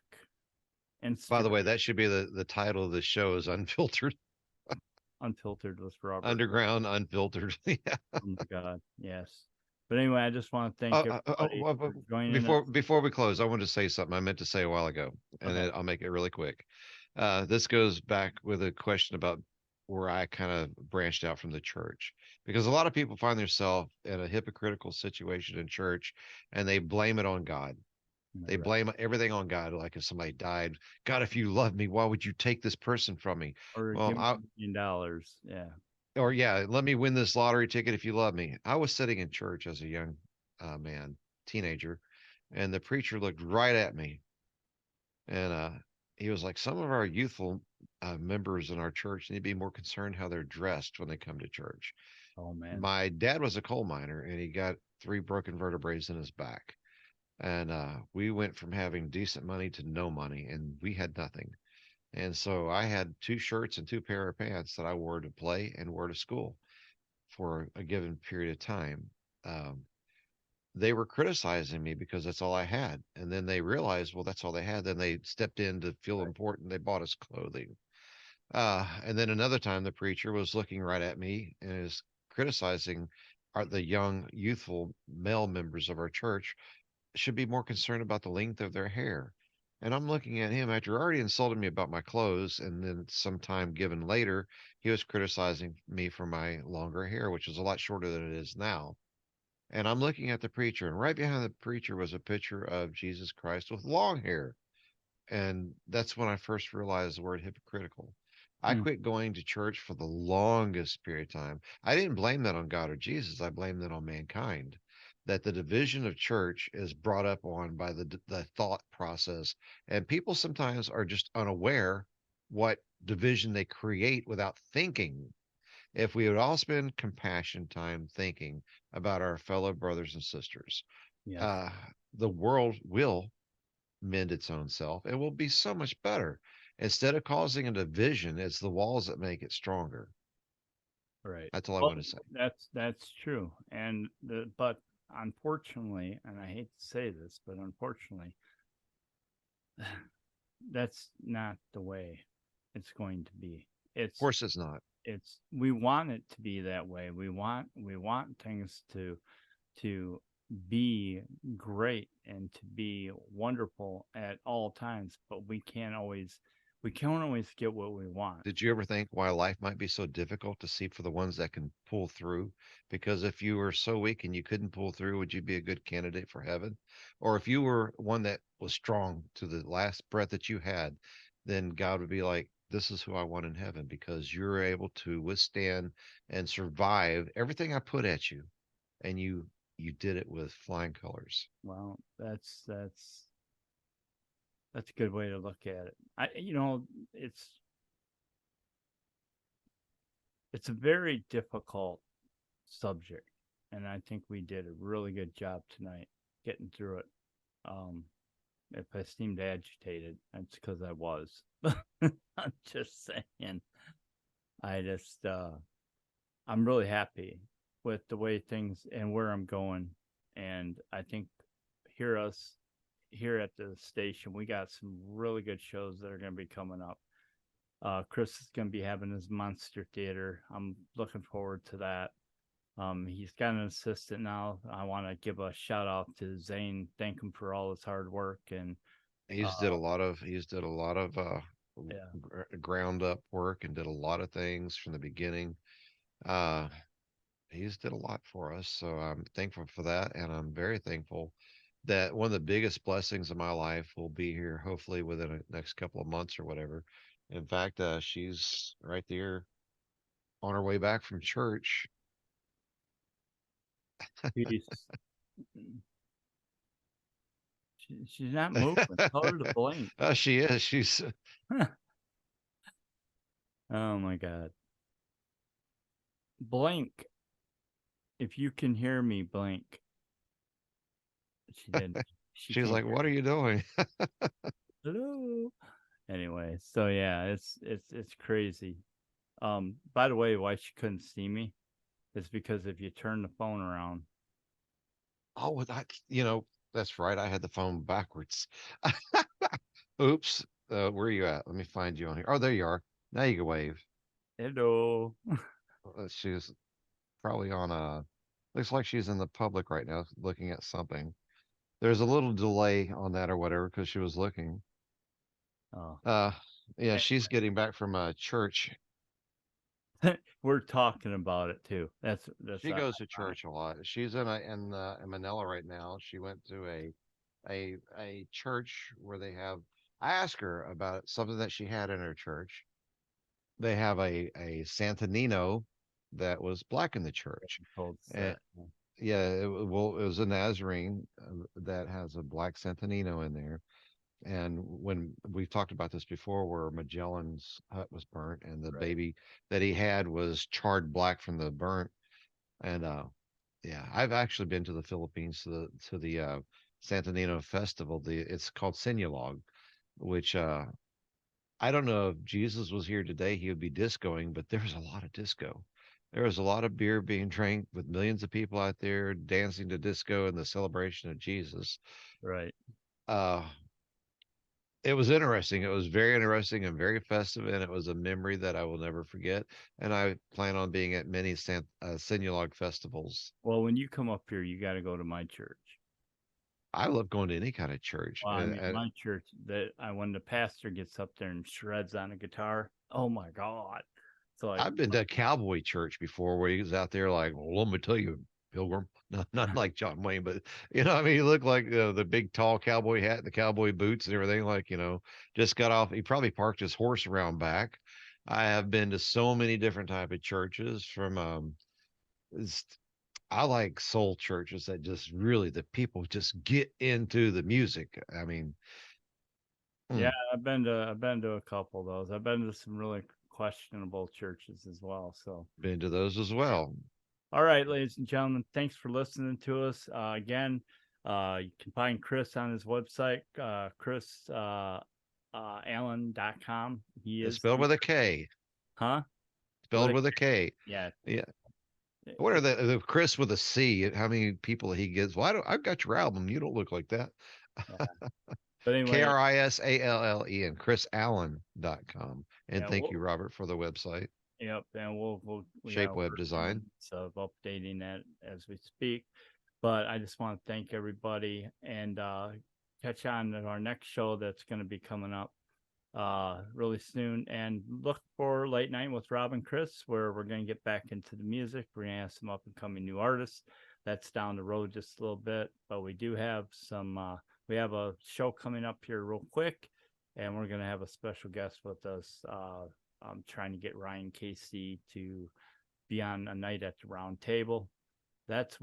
Speaker 2: By the way,
Speaker 1: Instagram,
Speaker 2: that should be the title of the show is Unfiltered,
Speaker 1: Unfiltered with Robert.
Speaker 2: Underground, Unfiltered. Yeah.
Speaker 1: Oh my God, yes. But anyway, I just want to thank everybody
Speaker 2: Well,
Speaker 1: for joining us.
Speaker 2: before we close, I want to say something I meant to say a while ago, and
Speaker 1: Okay.
Speaker 2: I'll make it really quick. This goes back with a question about where I kind of branched out from the church, because a lot of people find themselves in a hypocritical situation in church, and they blame it on God. They
Speaker 1: Right.
Speaker 2: blame everything on God. Like if somebody died, God, if you love me, why would you take this person from me?
Speaker 1: Or
Speaker 2: Well,
Speaker 1: give me $1 million. Yeah.
Speaker 2: or yeah, let me win this lottery ticket if you love me. I was sitting in church as a young man, teenager, and the preacher looked right at me, and he was like, "Some of our youthful members in our church need to be more concerned how they're dressed when they come to church."
Speaker 1: Oh man.
Speaker 2: My dad was a coal miner, and he got 3 broken vertebrae in his back, and we went from having decent money to no money, and we had nothing. And so I had 2 shirts and 2 pair of pants that I wore to play and wore to school for a given period of time. Um, they were criticizing me because that's all I had. And then they realized, well, that's all they had. Then they stepped in to feel
Speaker 1: Right.
Speaker 2: important. They bought us clothing. And then another time, the preacher was looking right at me and is criticizing the young, youthful male members of our church should be more concerned about the length of their hair. And I'm looking at him after already insulted me about my clothes. And then some time given later, he was criticizing me for my longer hair, which is a lot shorter than it is now. And I'm looking at the preacher, and right behind the preacher was a picture of Jesus Christ with long hair. And that's when I first realized the word hypocritical. I
Speaker 1: Mm,
Speaker 2: quit going to church for the longest period of time. I didn't blame that on God or Jesus. I blamed that on mankind. That the division of church is brought up on by the thought process, and people sometimes are just unaware what division they create without thinking. If we would all spend compassion time thinking about our fellow brothers and sisters,
Speaker 1: yes.
Speaker 2: uh, the world will mend its own self. It will be so much better. Instead of causing a division, it's the walls that make it stronger.
Speaker 1: Right.
Speaker 2: That's all I
Speaker 1: Well,
Speaker 2: want to say.
Speaker 1: that's true. And but unfortunately, and I hate to say this, but unfortunately, that's not the way it's going to be.
Speaker 2: Of course, it's not.
Speaker 1: It's we want it to be that way. We want things to be great and to be wonderful at all times, but we can't always get what we want.
Speaker 2: Did you ever think why life might be so difficult to see for the ones that can pull through? Because if you were so weak and you couldn't pull through, would you be a good candidate for heaven? Or if you were one that was strong to the last breath that you had, then God would be like, this is who I want in heaven because you're able to withstand and survive everything I put at you. And you did it with flying colors.
Speaker 1: Well, that's a good way to look at it. It's it's a very difficult subject, and I think we did a really good job tonight getting through it. Um, if I seemed agitated, that's because I was. I'm just saying. I just I'm really happy with the way things and where I'm going, and I think hear us here at the station, we got some really good shows that are going to be coming up. Kris is going to be having his Monster Theater. I'm looking forward to that. He's got an assistant now. I want to give a shout out to Zane, thank him for all his hard work and uh,
Speaker 2: He's did a lot of
Speaker 1: yeah,
Speaker 2: ground up work and did a lot of things from the beginning. Uh, he's did a lot for us, so I'm thankful for that, and I'm very thankful that one of the biggest blessings of my life will be here, hopefully within the next couple of months or whatever. In fact, she's right there on her way back from church.
Speaker 1: peace. She's not moving. Tell her to blink.
Speaker 2: Oh, she is. She's
Speaker 1: Oh my God. Blink. If you can hear me, blink. She didn't. She
Speaker 2: she's
Speaker 1: can't
Speaker 2: like,
Speaker 1: hear
Speaker 2: "What are
Speaker 1: me.
Speaker 2: you doing?"
Speaker 1: Hello. Anyway, so yeah, it's crazy. By the way, why she couldn't see me is because if you turn the phone around,
Speaker 2: Oh, that that's right. I had the phone backwards. Oops. Where are you at? Let me find you on here. Oh, there you are. Now you can wave.
Speaker 1: hello.
Speaker 2: She's probably on a. Looks like she's in the public right now, looking at something. There's a little delay on that or whatever because she was looking.
Speaker 1: Oh,
Speaker 2: Uh, yeah, she's getting back from church.
Speaker 1: we're talking about it too. That's
Speaker 2: She goes to
Speaker 1: ironic.
Speaker 2: church a lot. She's in Manila right now. She went to a church where they have. I asked her about something that she had in her church. They have a Santa Nino that was black in the church.
Speaker 1: Told
Speaker 2: And
Speaker 1: that.
Speaker 2: yeah, well, it was a Nazarene that has a black Santa Nino in there. And when we've talked about this before, where Magellan's hut was burnt and the
Speaker 1: Right.
Speaker 2: baby that he had was charred black from the burnt. And yeah, I've actually been to the Philippines to the Santa Nino festival. It's called Sinulog, which I don't know if Jesus was here today, he would be discoing, but there's a lot of disco. There was a lot of beer being drank with millions of people out there dancing to disco in the celebration of Jesus.
Speaker 1: Right.
Speaker 2: Uh, it was interesting. It was very interesting and very festive, and it was a memory that I will never forget. And I plan on being at many Sinulog festivals.
Speaker 1: Well, when you come up here, you got to go to my church.
Speaker 2: I love going to any kind of church.
Speaker 1: Well, I mean, my church that I when the pastor gets up there and shreds on a guitar. Oh my God! It's like,
Speaker 2: I've been to a cowboy church before where he was out there like, well, let me tell you, Pilgrim, not like John Wayne, but I mean, he looked like the big tall cowboy hat and the cowboy boots and everything. Like, just got off. He probably parked his horse around back. I have been to so many different type of churches from it's- I like soul churches that just really the people just get into the music. I mean,
Speaker 1: yeah,
Speaker 2: mm,
Speaker 1: I've been to a couple of those. I've been to some really questionable churches as well. So,
Speaker 2: been to those as well.
Speaker 1: all right, ladies and gentlemen, thanks for listening to us. Again, you can find Kris on his website, Kris Allen.com. He
Speaker 2: It's
Speaker 1: is
Speaker 2: spelled
Speaker 1: the
Speaker 2: with a K.
Speaker 1: huh? With
Speaker 2: Spelled
Speaker 1: a
Speaker 2: with a K.
Speaker 1: yeah.
Speaker 2: Yeah. What are the Kris with a C? How many people he gives? Well, I've got your album. You don't look like that.
Speaker 1: Yeah. But anyway,
Speaker 2: KrisAllen, KrisAllen.com. And
Speaker 1: yeah,
Speaker 2: thank you, Robert, for the website.
Speaker 1: yep, and we'll yeah,
Speaker 2: Shape Web
Speaker 1: we're in the
Speaker 2: Design.
Speaker 1: midst of updating that as we speak. But I just want to thank everybody and catch on to our next show that's going to be coming up really soon. And look for Late Night with Rob and Kris, where we're going to get back into the music. We're going to have some up and coming new artists. That's down the road just a little bit, but we do have some. We have a show coming up here real quick, and we're going to have a special guest with us. I'm trying to get Ryan Casey to be on a night at the round table. That's